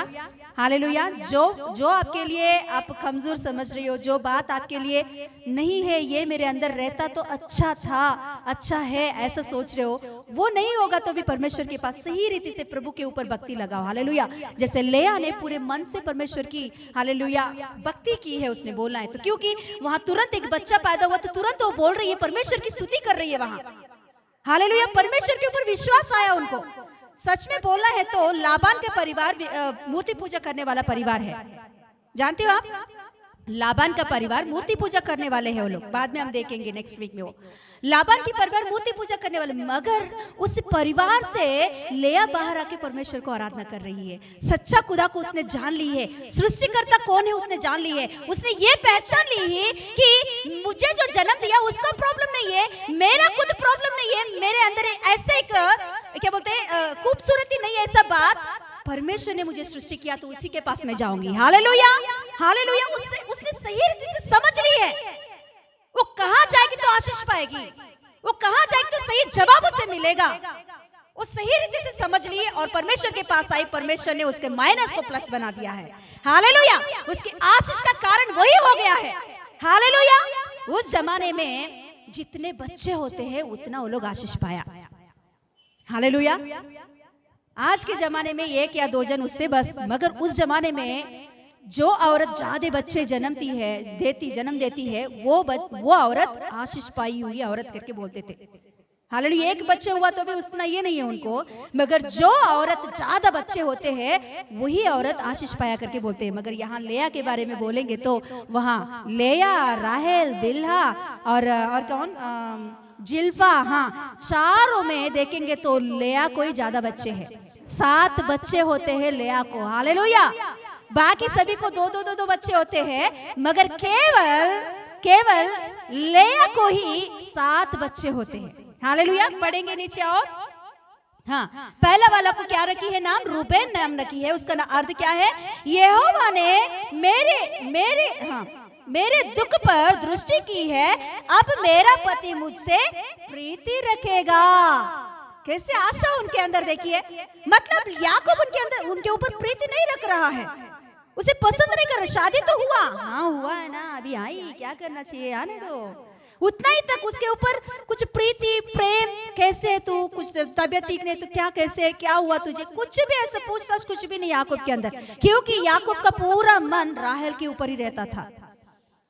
hallelujah. जो आपके लिए आप कमजोर समझ रही हो, जो बात आपके लिए नहीं है, ये मेरे अंदर रहता तो अच्छा था, अच्छा है, ऐसा सोच रहे हो, वो नहीं होगा तो भी परमेश्वर के पास सही रीति से प्रभु के ऊपर भक्ति लगाओ। हालेलुया। जैसे लेया ने पूरे मन से परमेश्वर की, हालेलुया, भक्ति की है, उसने बोला है, तो क्योंकि वहां तुरंत एक बच्चा पैदा हुआ, तो तुरंत वो बोल रही है, परमेश्वर की स्तुति कर रही है वहां। हालेलुया। परमेश्वर के ऊपर विश्वास आया उनको। सच में बोलना है तो लाबान का परिवार मूर्ति पूजा करने वाला परिवार है, जानते हो आप, लाबान का परिवार मूर्ति पूजा करने वाले हैं वो लोग, बाद में हम देखेंगे नेक्स्ट वीक में। वो लाबान की परिवार मूर्ति पूजा करने वाले, मगर उस परिवार से लेया बाहर आके परमेश्वर को आराधना कर रही है। सच्चा खुदा को उसने जान ली है, सृष्टिकर्ता कौन है उसने जान ली है। उसने ये पहचान ली है कि मुझे जो जन्म दिया उसका प्रॉब्लम नहीं है, मेरा खुद प्रॉब्लम नहीं है, मेरे अंदर ऐसे एक क्या बोलते हैं खूबसूरती नहीं है, ऐसा बात परमेश्वर ने मुझे सृष्टि किया तो उसी के पास मैं जाऊंगी। Hallelujah, hallelujah. उसने सही रीति से समझ ली है, वो कहां जाएगी तो आशीष पाएगी, वो कहां जाएगी तो सही जवाब उसे मिलेगा, वो सही रीति से समझ ली और परमेश्वर के पास आई। परमेश्वर ने उसके माइनस को प्लस बना दिया है। हालेलुया। उसकी आशीष का कारण वही हो गया है। हालेलुया। उस जमाने में जितने बच्चे होते हैं उतना वो लोग आशीष पाया। हालेलुया। आज के जमाने में 1 या 2 जन उससे बस, मगर उस जमाने में जो औरत ज्यादा बच्चे जन्म देती है वो औरत आशीष पाई हुई औरत करके बोलते थे। हालेलुया। 1 बच्चे हुआ तो भी उतना ये नहीं है उनको, मगर जो औरत ज्यादा बच्चे होते हैं वही औरत आशीष पाया करके बोलते हैं। मगर यहाँ लेया के बारे में बोलेंगे तो वहाँ लेया, राहेल, बिल्हा और कौन, जिल्फा, हाँ, चारों में देखेंगे तो लेया को ही ज्यादा बच्चे हैं। 7 बच्चे होते हैं लेया को। हालेलुया। बाकी सभी को 2 बच्चे होते हैं, मगर केवल लेया को ही 7 बच्चे होते हैं। हालेलुया। पढ़ेंगे नीचे और, हाँ, पहला वाला को क्या रखी है नाम, रूबेन नाम रखी है। उसका अर्थ क्या है, यहोवा ने मेरे दुख पर दृष्टि की है, अब मेरा पति मुझसे प्रीति रखेगा। कैसे आशा उनके अंदर देखिए, मतलब याकूब उनके ऊपर प्रीति नहीं रख रहा है, उसे पसंद नहीं कर रहा। शादी तो हुआ, हाँ हुआ है ना, अभी आई, क्या करना चाहिए, आने दो, उतना ही तक। उसके ऊपर कुछ प्रीति, प्रेम, कैसे तू, कुछ तबियत ठीक नहीं तो क्या, कैसे, क्या हुआ तुझे, कुछ भी ऐसा पूछताछ कुछ भी नहीं याकूब के अंदर, क्योंकि याकूब का पूरा मन राहेल के ऊपर ही रहता था।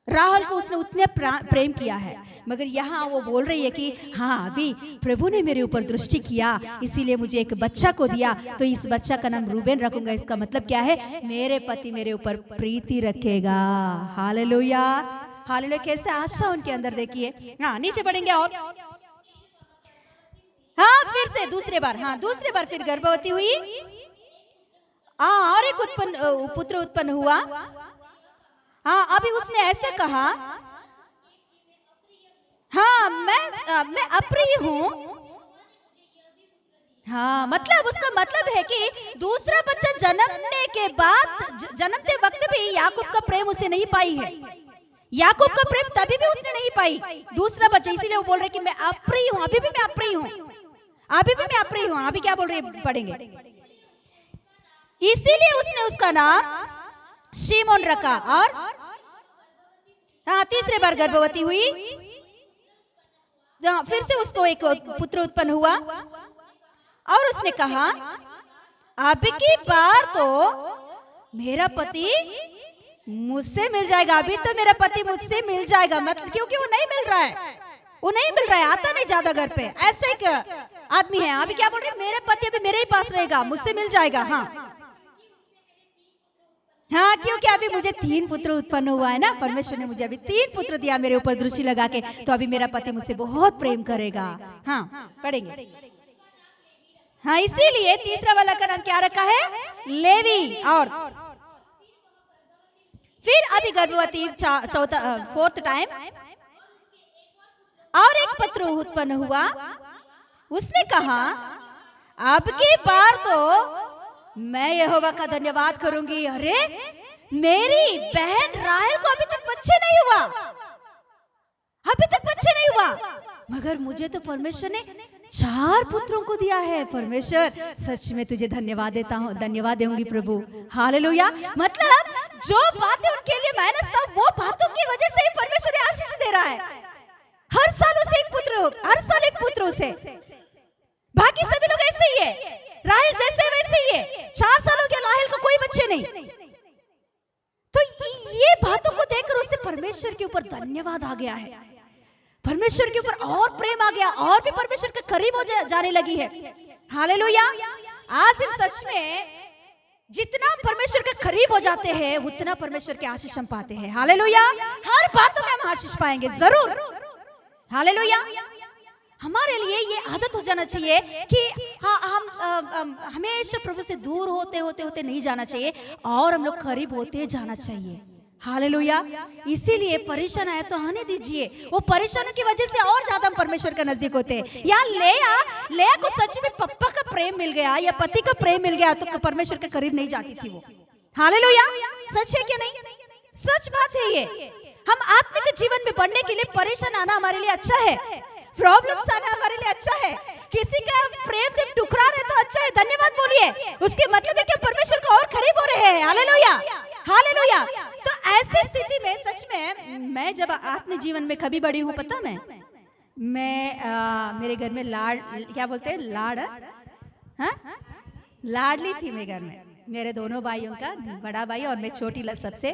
राहेल को उसने उतने प्रेम किया है। मगर यहाँ वो बोल रही है कि हाँ, अभी प्रभु ने मेरे ऊपर दृष्टि किया, इसीलिए मुझे एक बच्चा को दिया, तो इस बच्चा का नाम रूबेन रखूंगा। इसका मतलब क्या है, मेरे पति मेरे ऊपर प्रीति रखेगा। Hallelujah, hallelujah. कैसे आशा उनके अंदर देखिए। हाँ, नीचे बढ़ेंगे और, हाँ, फिर से दूसरे बार फिर गर्भवती हुई, और एक पुत्र उत्पन्न हुआ। हाँ, अभी उसने ऐसे कहा, हाँ, मैं अप्रिय हूँ, हाँ, मतलब उसका मतलब है कि दूसरा बच्चा जन्मने के बाद जन्मते वक्त भी याकूब का प्रेम उसे नहीं पाई है। याकूब का प्रेम तभी भी उसने नहीं पाई, दूसरा बच्चा। इसीलिए वो बोल रहे कि मैं अप्रिय हूं, अभी भी मैं अप्रिय हूं, अभी भी मैं अप्रिय हूं। अभी क्या बोल रहे पढ़ेंगे। इसीलिए उसने उसका नाम शिमोन रखा। और हाँ, तीसरे बार गर्भवती हुई, फिर से उसको एक पुत्र उत्पन्न हुआ और उसने कहा अब की बार तो मेरा पति मुझसे मिल जाएगा, अभी तो मेरा पति मुझसे मिल जाएगा। मतलब क्योंकि वो नहीं मिल रहा है, वो नहीं मिल रहा है, आता नहीं ज्यादा घर पे। ऐसे एक आदमी है, अभी क्या बोल रहे, मेरे पति अभी मेरे ही पास रहेगा, मुझसे मिल जाएगा। हाँ हाँ, क्योंकि अभी मुझे 3 पुत्र उत्पन्न हुआ है ना, परमेश्वर ने मुझे अभी 3 पुत्र दिया मेरे ऊपर दृष्टि लगा के, तो अभी मेरा पति मुझसे बहुत प्रेम करेगा। हाँ पढ़ेंगे। हाँ, इसीलिए तीसरा वाला का नाम क्या रखा है, लेवी। और फिर अभी गर्भवती चौथा 4th टाइम और एक पुत्र उत्पन्न हुआ। उसने कहा अब की बार तो मैं यहोवा का धन्यवाद करूंगी। अरे मेरी बहन राहेल को अभी तक बच्चे नहीं हुआ, अभी तक बच्चे नहीं हुआ, मगर मुझे तो परमेश्वर ने 4 पुत्रों को दिया है। परमेश्वर सच में तुझे धन्यवाद देता हूँ, धन्यवाद दूंगी प्रभु। हालेलुया। मतलब जो बातें उनके लिए माइनस था, वो बातों की वजह से ही परमेश्वर आशीष दे रहा है। हर साल उसे एक पुत्र, हर साल एक पुत्र उसे। बाकी सभी लोग ऐसे ही है, राहेल जैसे वैसे ही है। 4 साल हो गया राहेल को कोई बच्चे नहीं। तो ये बातों को देखकर उससे परमेश्वर के ऊपर धन्यवाद आ गया है, परमेश्वर के ऊपर और प्रेम आ गया, और भी परमेश्वर के करीब हो जाने लगी है। हालेलुया। आज इन सच में जितना परमेश्वर के करीब हो जाते हैं, उतना परमेश्वर के आशीष हम पाते हैं। हालेलुया। हर बातों में हम आशीष पाएंगे जरूर। हालेलुया। हमारे लिए ये आदत हो जाना चाहिए कि हाँ, हम हमेशा प्रभु से दूर होते होते होते नहीं जाना चाहिए, और हम लोग करीब होते जाना चाहिए। हालेलुया। इसीलिए परेशान आया तो आने दीजिए, वो परेशानों की वजह से और ज्यादा हम परमेश्वर के नजदीक होते हैं। या लेया को सच में पप्पा का प्रेम मिल गया या पति का प्रेम मिल गया तो परमेश्वर के करीब नहीं जाती थी वो। हालेलुया। सच है क्या नहीं? सच बात है ये। हम आत्मिक जीवन में बढ़ने के लिए परेशान आना हमारे लिए अच्छा है, प्रॉब्लम्स आना हमारे लिए अच्छा है। किसी का प्रेम से टुकरा रहे तो अच्छा है, धन्यवाद बोलिए, उसके मतलब है कि परमेश्वर को और करीब हो रहे हैं। हालेलुया। हालेलुया। तो ऐसी स्थिति में सच में मैं जब आत्मिक जीवन में कभी बड़ी हूँ, पता मैं मेरे घर में क्या बोलते हैं, लाडली थी मेरे घर में। मेरे दोनों भाइयों का, बड़ा भाई और मैं छोटी सबसे,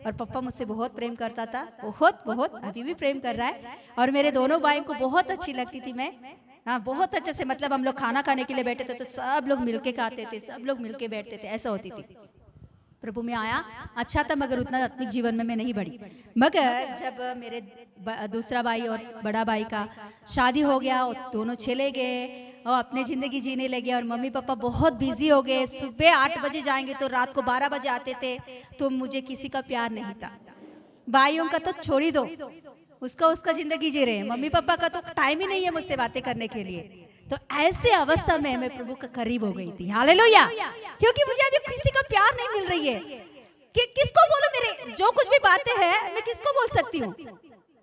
और पापा मुझसे बहुत प्रेम करता था, बहुत बहुत, अभी भी प्रेम कर रहा है। और मेरे दोनों भाइयों को बहुत अच्छी लगती थी मैं। हाँ, बहुत अच्छे से, मतलब हम लोग खाना खाने के लिए बैठे थे तो सब लोग मिलके खाते थे, सब लोग मिलके बैठते थे, ऐसा होती थी। प्रभु में आया अच्छा था, मगर उतना आत्मिक जीवन में मैं नहीं बढ़ी। मगर जब मेरे दूसरा भाई और बड़ा भाई का शादी हो गया, दोनों चले गए और अपने जिंदगी जीने लगे, और मम्मी पापा बहुत बिजी हो गए। सुबह 8 बजे जाएंगे तो रात को 12 बजे आते थे, तो मुझे किसी का प्यार नहीं था। भाइयों का तो छोड़ ही दो, उसका जिंदगी जी रहे हैं। मम्मी पापा का तो टाइम ही नहीं है मुझसे बातें करने के लिए। तो ऐसे अवस्था में मैं प्रभु का करीब हो गई थी। हालेलुया। क्योंकि मुझे अभी किसी का प्यार नहीं मिल रही है कि किसको बोलो, मेरे जो कुछ भी बातें हैं मैं किसको बोल सकती हूँ।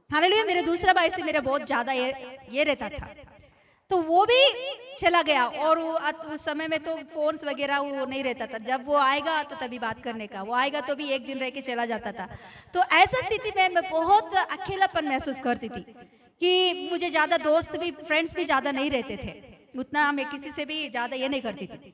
हालेलुया। मेरे दूसरा भाई से मेरा बहुत ज्यादा ये रहता था, तो वो भी चला गया, और उस समय में तो फोन्स वगैरह वो नहीं रहता था। जब वो आएगा तो तभी बात करने का, वो आएगा तो भी एक दिन रह के चला जाता था। तो ऐसा स्थिति में मैं बहुत अकेलापन महसूस करती थी कि मुझे ज्यादा दोस्त भी, फ्रेंड्स भी ज्यादा नहीं रहते थे, उतना मैं किसी से भी ज्यादा ये नहीं करती थी।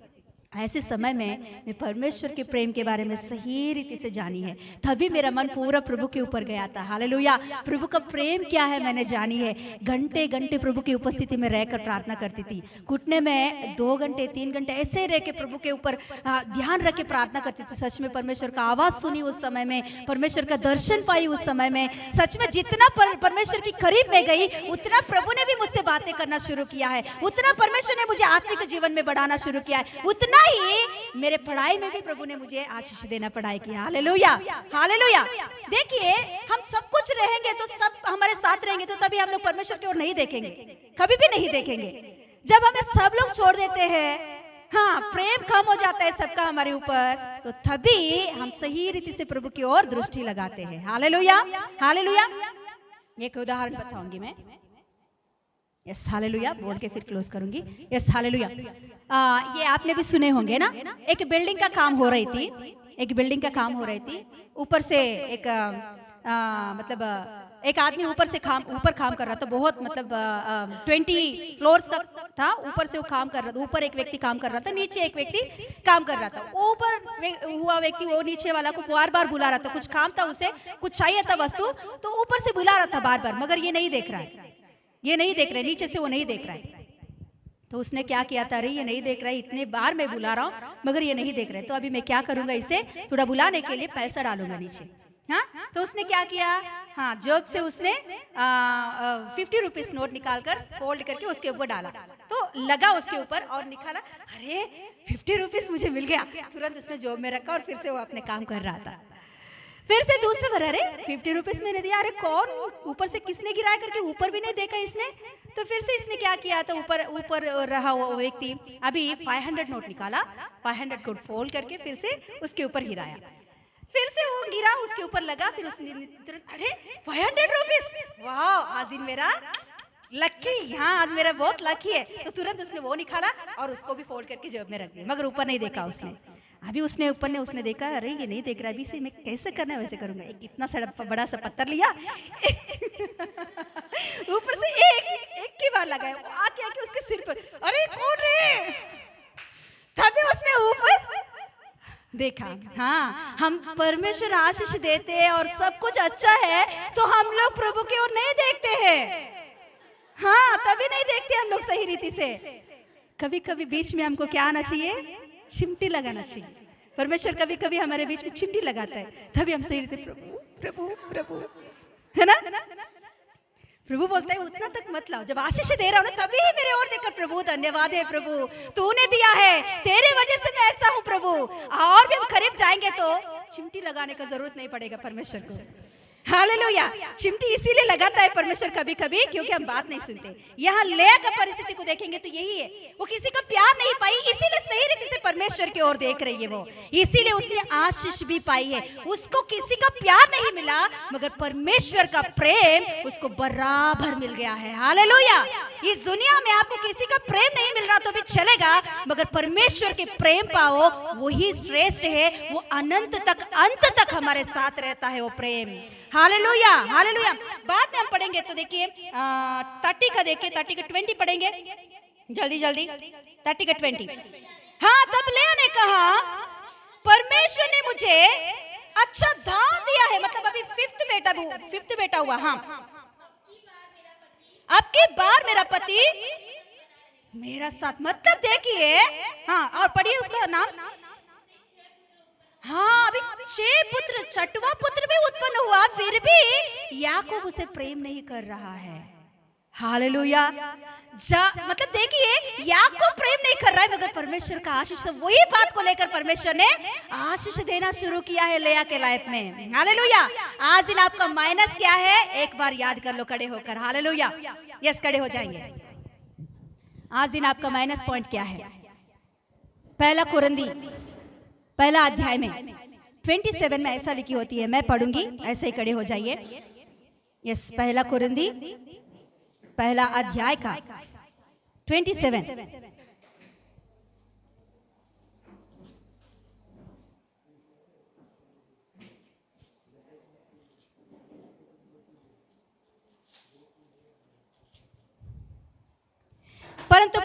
ऐसे समय में मैं परमेश्वर के प्रेम के बारे में सही रीति से जानी है, तभी मेरा मन पूरा प्रभु के ऊपर गया था। हालेलुया। प्रभु का प्रेम क्या है मैंने जानी है। घंटे घंटे प्रभु की उपस्थिति में रहकर प्रार्थना करती थी। घुटने में 2 घंटे 3 घंटे ऐसे रह के प्रभु के ऊपर ध्यान रख के प्रार्थना करती थी। सच में परमेश्वर का आवाज सुनी उस समय में, परमेश्वर का दर्शन पाई उस समय में। सच में जितना परमेश्वर की करीब में गई, उतना प्रभु ने भी मुझसे बातें करना शुरू किया है, उतना परमेश्वर ने मुझे आत्मिक जीवन में बढ़ाना शुरू किया है, उतना ही मेरे पढ़ाई में भी प्रभु ने मुझे आशीष देना पढ़ाई की। हालेलुया। हालेलुया। देखिए, हम सब कुछ रहेंगे तो सब हमारे साथ रहेंगे तो तभी हम लोग परमेश्वर की ओर नहीं देखेंगे, कभी भी नहीं देखेंगे। जब हमें सब लोग छोड़ देते हैं, हाँ, प्रेम कम हो जाता है सबका हमारे ऊपर, तो तभी हम सही रीति से प्रभु की ओर दृष्टि लगाते हैं। Hallelujah, hallelujah. एक उदाहरण बताऊंगी मैं। यस, हालेलुया बोल के फिर क्लोज करूंगी। Yes, hallelujah. ये आपने भी सुने होंगे ना, एक बिल्डिंग का काम हो रही थी, एक बिल्डिंग का काम हो रही थी। ऊपर से एक मतलब एक आदमी ऊपर काम कर रहा था, बहुत मतलब 20 फ्लोर्स का था। ऊपर से वो काम कर रहा था, ऊपर एक व्यक्ति काम कर रहा था, नीचे एक व्यक्ति काम कर रहा था। ऊपर हुआ व्यक्ति वो नीचे वाला को बार बार बुला रहा था, कुछ काम था उसे, कुछ चाहिए था वस्तु, तो ऊपर से बुला रहा था बार बार, मगर ये नहीं देख रहा है, ये नहीं देख रहा है, नीचे से वो नहीं देख रहा है। तो उसने क्या किया था, अरे ये नहीं देख रहा है, इतने बार मैं बुला रहा हूँ मगर ये नहीं देख रहा है, तो अभी मैं क्या करूंगा, इसे थोड़ा बुलाने के लिए पैसा डालूंगा नीचे। हाँ, तो उसने क्या किया, हाँ, जॉब से उसने 50 रुपीज नोट निकालकर फोल्ड करके उसके ऊपर डाला, तो लगा उसके ऊपर और निकाला, अरे 50 रुपीज मुझे मिल गया। तुरंत उसने जॉब में रखा और फिर से वो अपने काम कर रहा था। फिर से दूसरे बार, अरे 50 रुपीज मैंने दिया, अरे कौन ऊपर से किसने गिराया करके ऊपर भी नहीं देखा इसने। तो फिर से इसने क्या किया, तो ऊपर रहा वो व्यक्ति अभी 500 नोट निकाला, 500 नोट फोल्ड करके फिर से उसके ऊपर गिराया, फिर से वो गिरा, उसके ऊपर लगा, फिर उसने तुरंत, अरे 500 रुपीज, वाह, आज दिन मेरा लकी, हाँ आज मेरा बहुत लकी है। तो तुरंत उसने वो निकाला और उसको भी फोल्ड करके जेब में रख दिया, मगर ऊपर नहीं देखा उसने। अभी उसने ऊपर ने उसने देखा, अरे ये नहीं देख रहा, अभी से मैं कैसे करना है वैसे करूंगा। एक इतना बड़ा सा पत्थर लिया ऊपर से एक की बार लगाया, आके उसके सिर पर, अरे कौन रे, तभी उसने ऊपर देखा। हाँ, हम परमेश्वर आशीष देते हैं और सब कुछ अच्छा है, तो हम लोग प्रभु की ओर नहीं देखते हैं। हाँ, तभी नहीं देखते हम लोग सही रीति से। कभी कभी बीच में हमको क्या आना चाहिए, चिमटी लगाना चाहिए। परमेश्वर कभी कभी हमारे बीच में चिमटी लगाता है, तभी हम सही रीति प्रभु प्रभु प्रभु, है ना। प्रभु बोलता है उतना तक मत लाओ, जब आशीष दे रहा हूं ना तभी मेरे ओर देखकर, प्रभु धन्यवाद है प्रभु, तूने दिया है, तेरे वजह से मैं ऐसा हूं प्रभु। और भी हम करीब जाएंगे तो चिमटी लगाने का जरूरत नहीं पड़ेगा परमेश्वर को। हालेलुया। चिमटी इसीलिए लगाता है परमेश्वर कभी कभी, क्योंकि हम बात नहीं सुनते। यहाँ लेया का परिस्थिति को देखेंगे तो यही है, वो किसी का प्यार नहीं पाई, इसीलिए सही रीति से परमेश्वर की ओर देख रही है वो, इसीलिए उसने आशीष भी पाई है। उसको किसी का प्यार नहीं मिला, मगर परमेश्वर का प्रेम उसको बराबर मिल गया है। हालेलुया। इस दुनिया में आपको किसी का प्रेम नहीं मिल रहा तो भी चलेगा, मगर परमेश्वर के प्रेम पाओ, वही श्रेष्ठ है, वो अनंत तक, अंत तक हमारे साथ रहता है वो प्रेम। Hallelujah, hallelujah. बाद में हम पढ़ेंगे, तो देखिए 30 का देखिए, 30 का 20 पढ़ेंगे जल्दी जल्दी, 30 का 20। हाँ, तब लेया ने कहा, परमेश्वर ने मुझे अच्छा दान दिया है, मतलब अभी 5th बेटा हुआ। हाँ, अब की बार मेरा पति मेरा साथ, मतलब देखिए, हाँ, और पढ़िए उसका नाम। हाँ, अभी 6 पुत्र, 6वां पुत्र भी उत्पन्न हुआ, फिर भी याकूब उसे प्रेम नहीं कर रहा है। हालेलुया। मतलब देखिए, याकूब प्रेम नहीं कर रहा है, मगर परमेश्वर का आशीष, वही बात को लेकर परमेश्वर ने आशीष देना शुरू किया है लेया के लाइफ में। हालेलुया। आज दिन आपका माइनस क्या है, एक बार याद कर लो खड़े होकर। हालेलुया। यस, खड़े हो जाएंगे। आज दिन आपका माइनस पॉइंट क्या है। पहला कुरिन्थी पहला अध्याय में 27 में ऐसा लिखी होती है, मैं पढ़ूंगी, ऐसे ही खड़े हो जाइए। यस, पहला कुरिन्थी पहला अध्याय का 27। परंतु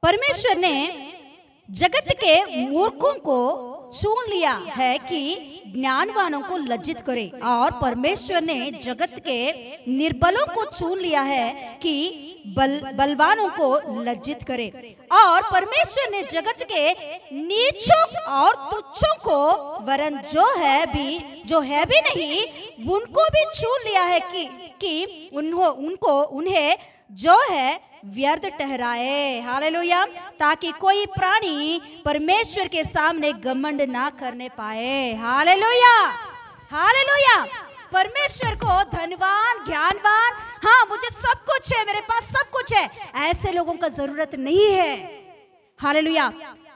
परमेश्वर ने जगत के मूर्खों को चुन लिया है कि ज्ञानवानों को लज्जित करे, और परमेश्वर ने जगत के निर्बलों को चुन लिया है कि बलवानों को लज्जित करे, और परमेश्वर ने जगत के नीचों और तुच्छों को, वरन जो है भी नहीं, उनको भी चुन लिया है कि उन्हें जो है व्यर्थ ठहराए। हालेलुया। ताकि कोई प्राणी परमेश्वर के सामने घमंड ना करने पाए। Hallelujah, hallelujah. परमेश्वर को धनवान, ज्ञानवान, हाँ मुझे जाए, ऐसे लोगों का जरूरत नहीं है। हालेलुया।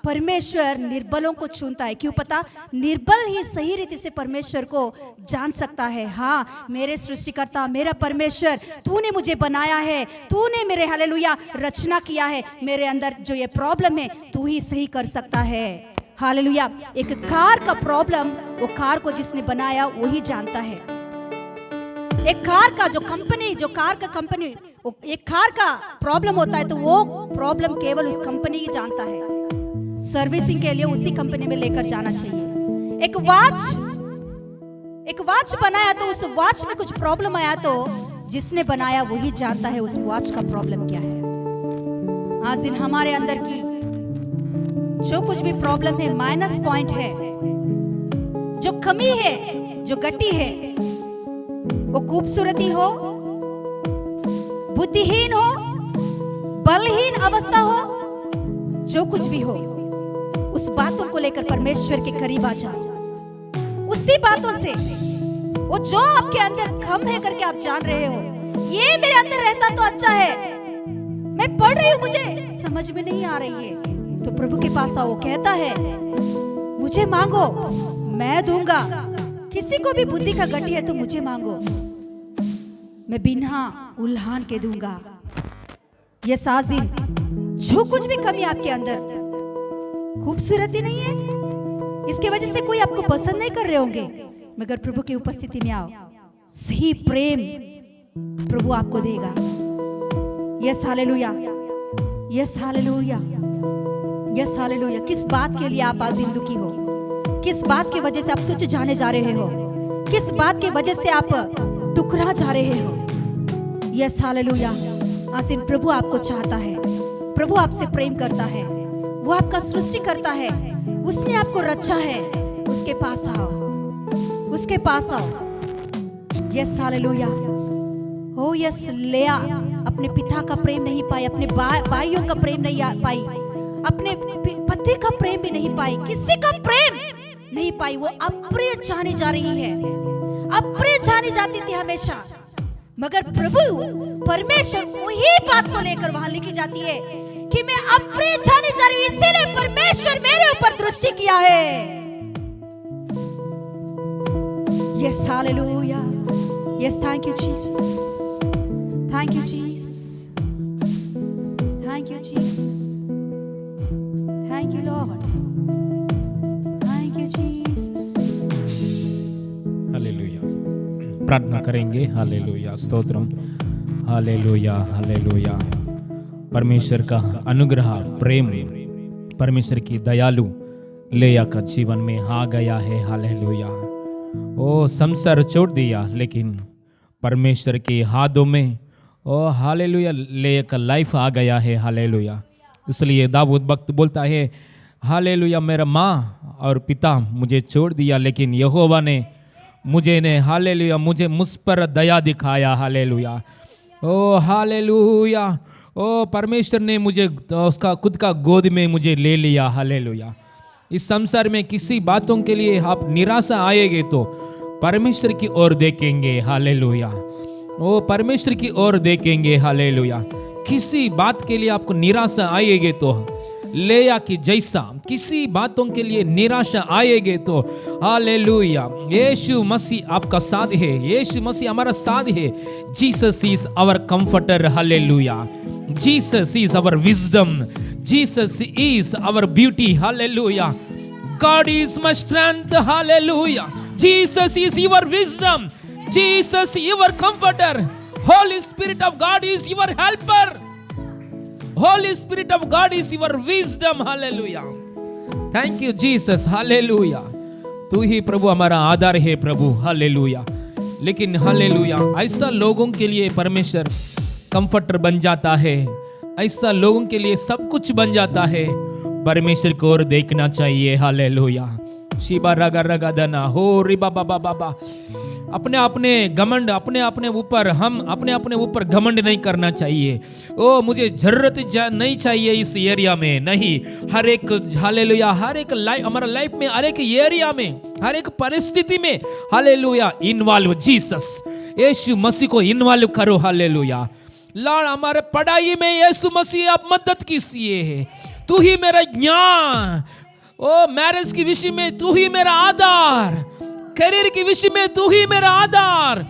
परमेश्वर निर्बलों को चुनता है। क्यों पता? निर्बल ही सही रीति से परमेश्वर को जान सकता है। हाँ, मेरे सृष्टिकर्ता, मेरा परमेश्वर, तूने मुझे बनाया है, तूने मेरे हालेलुया रचना किया है, मेरे अंदर जो ये प्रॉब्लम है तू ही सही कर सकता है। हालेलुया। एक कार का प्रॉब्लम वो कार को जिसने बनाया वही जानता है। एक कार का एक कार का प्रॉब्लम होता है तो वो प्रॉब्लम केवल उस कंपनी ही जानता है। सर्विसिंग के लिए उसी कंपनी में लेकर जाना चाहिए। एक वॉच बनाया तो उस वॉच में कुछ प्रॉब्लम आया तो जिसने बनाया वही जानता है उस वॉच का प्रॉब्लम क्या है। आज दिन हमारे अंदर की जो कुछ भी प्रॉब्लम है, माइनस पॉइंट है, जो कमी है, जो गति है, वो खूबसूरती हो, बुद्धिहीन हो, बलहीन अवस्था हो, जो कुछ भी हो, उस बातों को लेकर परमेश्वर के करीब आ जाओ। उसी बातों से वो जो आपके अंदर कम है करके आप जान रहे हो, ये मेरे अंदर रहता तो अच्छा है, मैं पढ़ रही हूं, मुझे समझ में नहीं आ रही है, तो प्रभु के पास आओ। कहता है मुझे मांगो मैं दूंगा। किसी को भी बुद्धि का गड्ढी है तो मुझे मांगो, मैं बिना उल्हान के दूंगा। ये सात दिन जो कुछ भी कमी आपके अंदर, खूबसूरती नहीं है, इसके वजह से कोई आपको पसंद नहीं कर रहे होंगे, मगर प्रभु की उपस्थिति में आओ, सही प्रेम प्रभु आपको देगा। Yes hallelujah, yes hallelujah, yes hallelujah. किस बात के लिए आप आज दिन दुखी हो? किस बात की वजह से आप तुच्छ जाने जा रहे हो? किस बात की वजह से आप टुकरा जा रहे हो? Yes hallelujah. आज दिन प्रभु आपको चाहता है, प्रभु आपसे प्रेम करता है, वो आपका सृष्टि करता है, उसने आपको रचा है। उसके पास आओ, उसके पास आओ। Yes hallelujah. हो यस, लेया अपने पिता का प्रेम नहीं पाई, अपने भाइयों का प्रेम नहीं पाई, अपने पति का प्रेम भी नहीं पाई, किसी का प्रेम नहीं पाई। वो अप्रिय जानी जा रही है, अप्रिय जानी जाती थी हमेशा, मगर प्रभु परमेश्वर वही बात को लेकर वहां लिखी जाती है कि मैं अप्रिय जानी जा रही हूं, इसीलिए परमेश्वर मेरे ऊपर दृष्टि किया है। Yes hallelujah, yes, thank you Jesus, thank you Jesus, thank you Jesus, thank you Lord, thank you Jesus. Hallelujah. प्रार्थना करेंगे। Hallelujah, stotram, hallelujah, hallelujah. परमेश्वर का अनुग्रह, प्रेम, परमेश्वर की दयालु लेया का जीवन में आ गया है। हालेलुया। ओ संसार छोड़ दिया, लेकिन परमेश्वर के हाथों में ओ हालेलुया लेया का लाइफ आ गया है। हालेलुया। इसलिए दाऊद भक्त बोलता है, हालेलुया, मेरा माँ और पिता मुझे छोड़ दिया, लेकिन यहोवा ने हालेलुया मुझ पर दया दिखाया। हालेलुया। ओ हालेलुया। ओ परमेश्वर ने मुझे उसका खुद का गोद में मुझे ले लिया। हालेलुया। इस संसार में किसी बातों के लिए आप निराशा आएंगे तो परमेश्वर की ओर देखेंगे। हालेलुया। ओ परमेश्वर की ओर देखेंगे। हालेलुया। किसी बात के लिए आपको निराशा आएगी तो लेया की जैसा किसी बातों के लिए निराशा आएगी तो हालेलुया, यीशु मसीह आपका साथ है, यीशु मसीह हमारा साथ है। Jesus is our comforter. Hallelujah. Jesus is our wisdom, Jesus is our beauty. Hallelujah. God is my strength. Hallelujah. Jesus is your wisdom, Jesus your comforter. Holy Spirit of God is your helper. Holy Spirit of God is your wisdom. Hallelujah. Thank you Jesus. Hallelujah. तू ही प्रभु हमारा आधार है प्रभु। Hallelujah. लेकिन hallelujah, ऐसा लोगों के लिए परमेश्वर comforter बन जाता है, ऐसा लोगों के लिए सब कुछ बन जाता है। परमेश्वर को और देखना चाहिए। हालेलुया। शिबा रगा रगा दना हो रिबा बाबा बाबा। अपने घमंड, अपने ऊपर, हम अपने ऊपर घमंड नहीं करना चाहिए। ओ मुझे जरूरत नहीं चाहिए इस एरिया में, नहीं। हर एक हालेलुया, हर एक लाइफ, हमारा लाइफ में हर एक एरिया में, हर एक परिस्थिति में हालेलुया इन्वॉल्व जीसस, यीशु मसीह को इन्वॉल्व करो। हालेलुया। लॉर्ड हमारे पढ़ाई में यीशु मसीह आप मदद कीजिए है। तू ही मेरा ज्ञान, ओ मैरिज के विषय में तू ही मेरा आधार, करियर के विषय में तू ही मेरा आधार,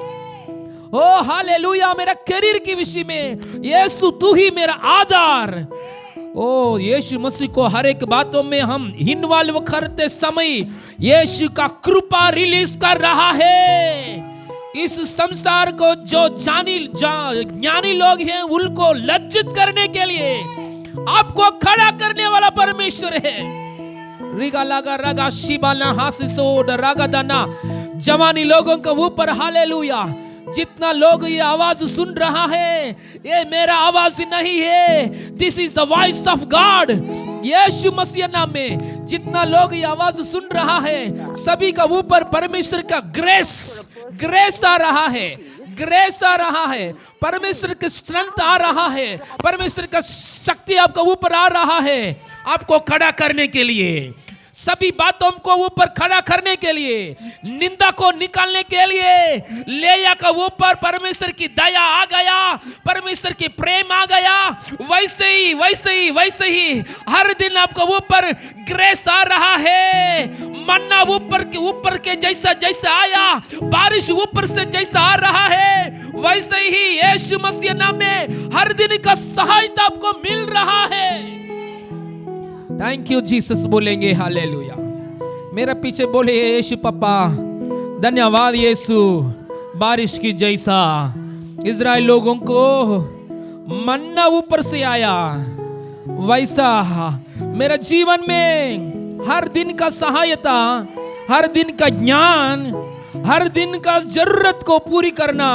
ओ हालेलुया मेरा करियर के विषय में यीशु तू ही मेरा आधार। ओ यीशु मसीह को हर एक बातों में हम इन्वॉल्व करते समय यीशु का कृपा रिलीज कर रहा है। इस संसार को जो ज्ञानी लोग हैं उनको लज्जित करने के लिए आपको खड़ा करने वाला परमेश्वर है। रिगा लगा रगा शिबाला हासिसोड रागा दाना जवानी लोगों के ऊपर हालेलुया। जितना लोग ये आवाज सुन रहा है ये मेरा आवाज नहीं है, this is the voice of God. Yeshu Masih नाम में जितना लोग ये आवाज सुन रहा है सभी का ऊपर परमेश्वर का ग्रेस आ रहा है, ग्रेस आ रहा है, परमेश्वर की स्ट्रेंथ आ रहा है, परमेश्वर का शक्ति आपका ऊपर आ रहा है आपको खड़ा करने के लिए, सभी बातों को ऊपर खड़ा करने के लिए, निंदा को निकालने के लिए। लेया का ऊपर परमेश्वर की दया आ गया, परमेश्वर की प्रेम आ गया। वैसे ही हर दिन आपको ऊपर ग्रेस आ रहा है। मन्ना ऊपर के जैसा आया, बारिश ऊपर से जैसा आ रहा है वैसे ही यीशु मसीह नाम में हर दिन का सहायता आपको मिल रहा है। थैंक यू जीसस बोलेंगे हालेलुया। मेरे पीछे बोले यीशु पापा धन्यवाद यीशु। बारिश की जैसा इजराइल लोगों को मन्ना ऊपर से आया वैसा मेरा जीवन में हर दिन का सहायता, हर दिन का ज्ञान, हर दिन का जरूरत को पूरी करना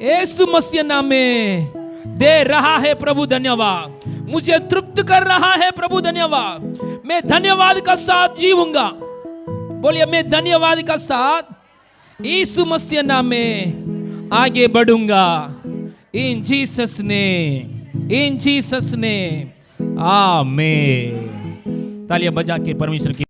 यीशु मसीह नाम में दे रहा है। प्रभु धन्यवाद, मुझे तृप्त कर रहा है प्रभु धन्यवाद। मैं धन्यवाद का साथ जीऊंगा। बोलिए मैं धन्यवाद का साथ यीशु मसीह नाम में आगे बढ़ूंगा। इन जीसस ने आमीन। तालियां बजा के परमेश्वर की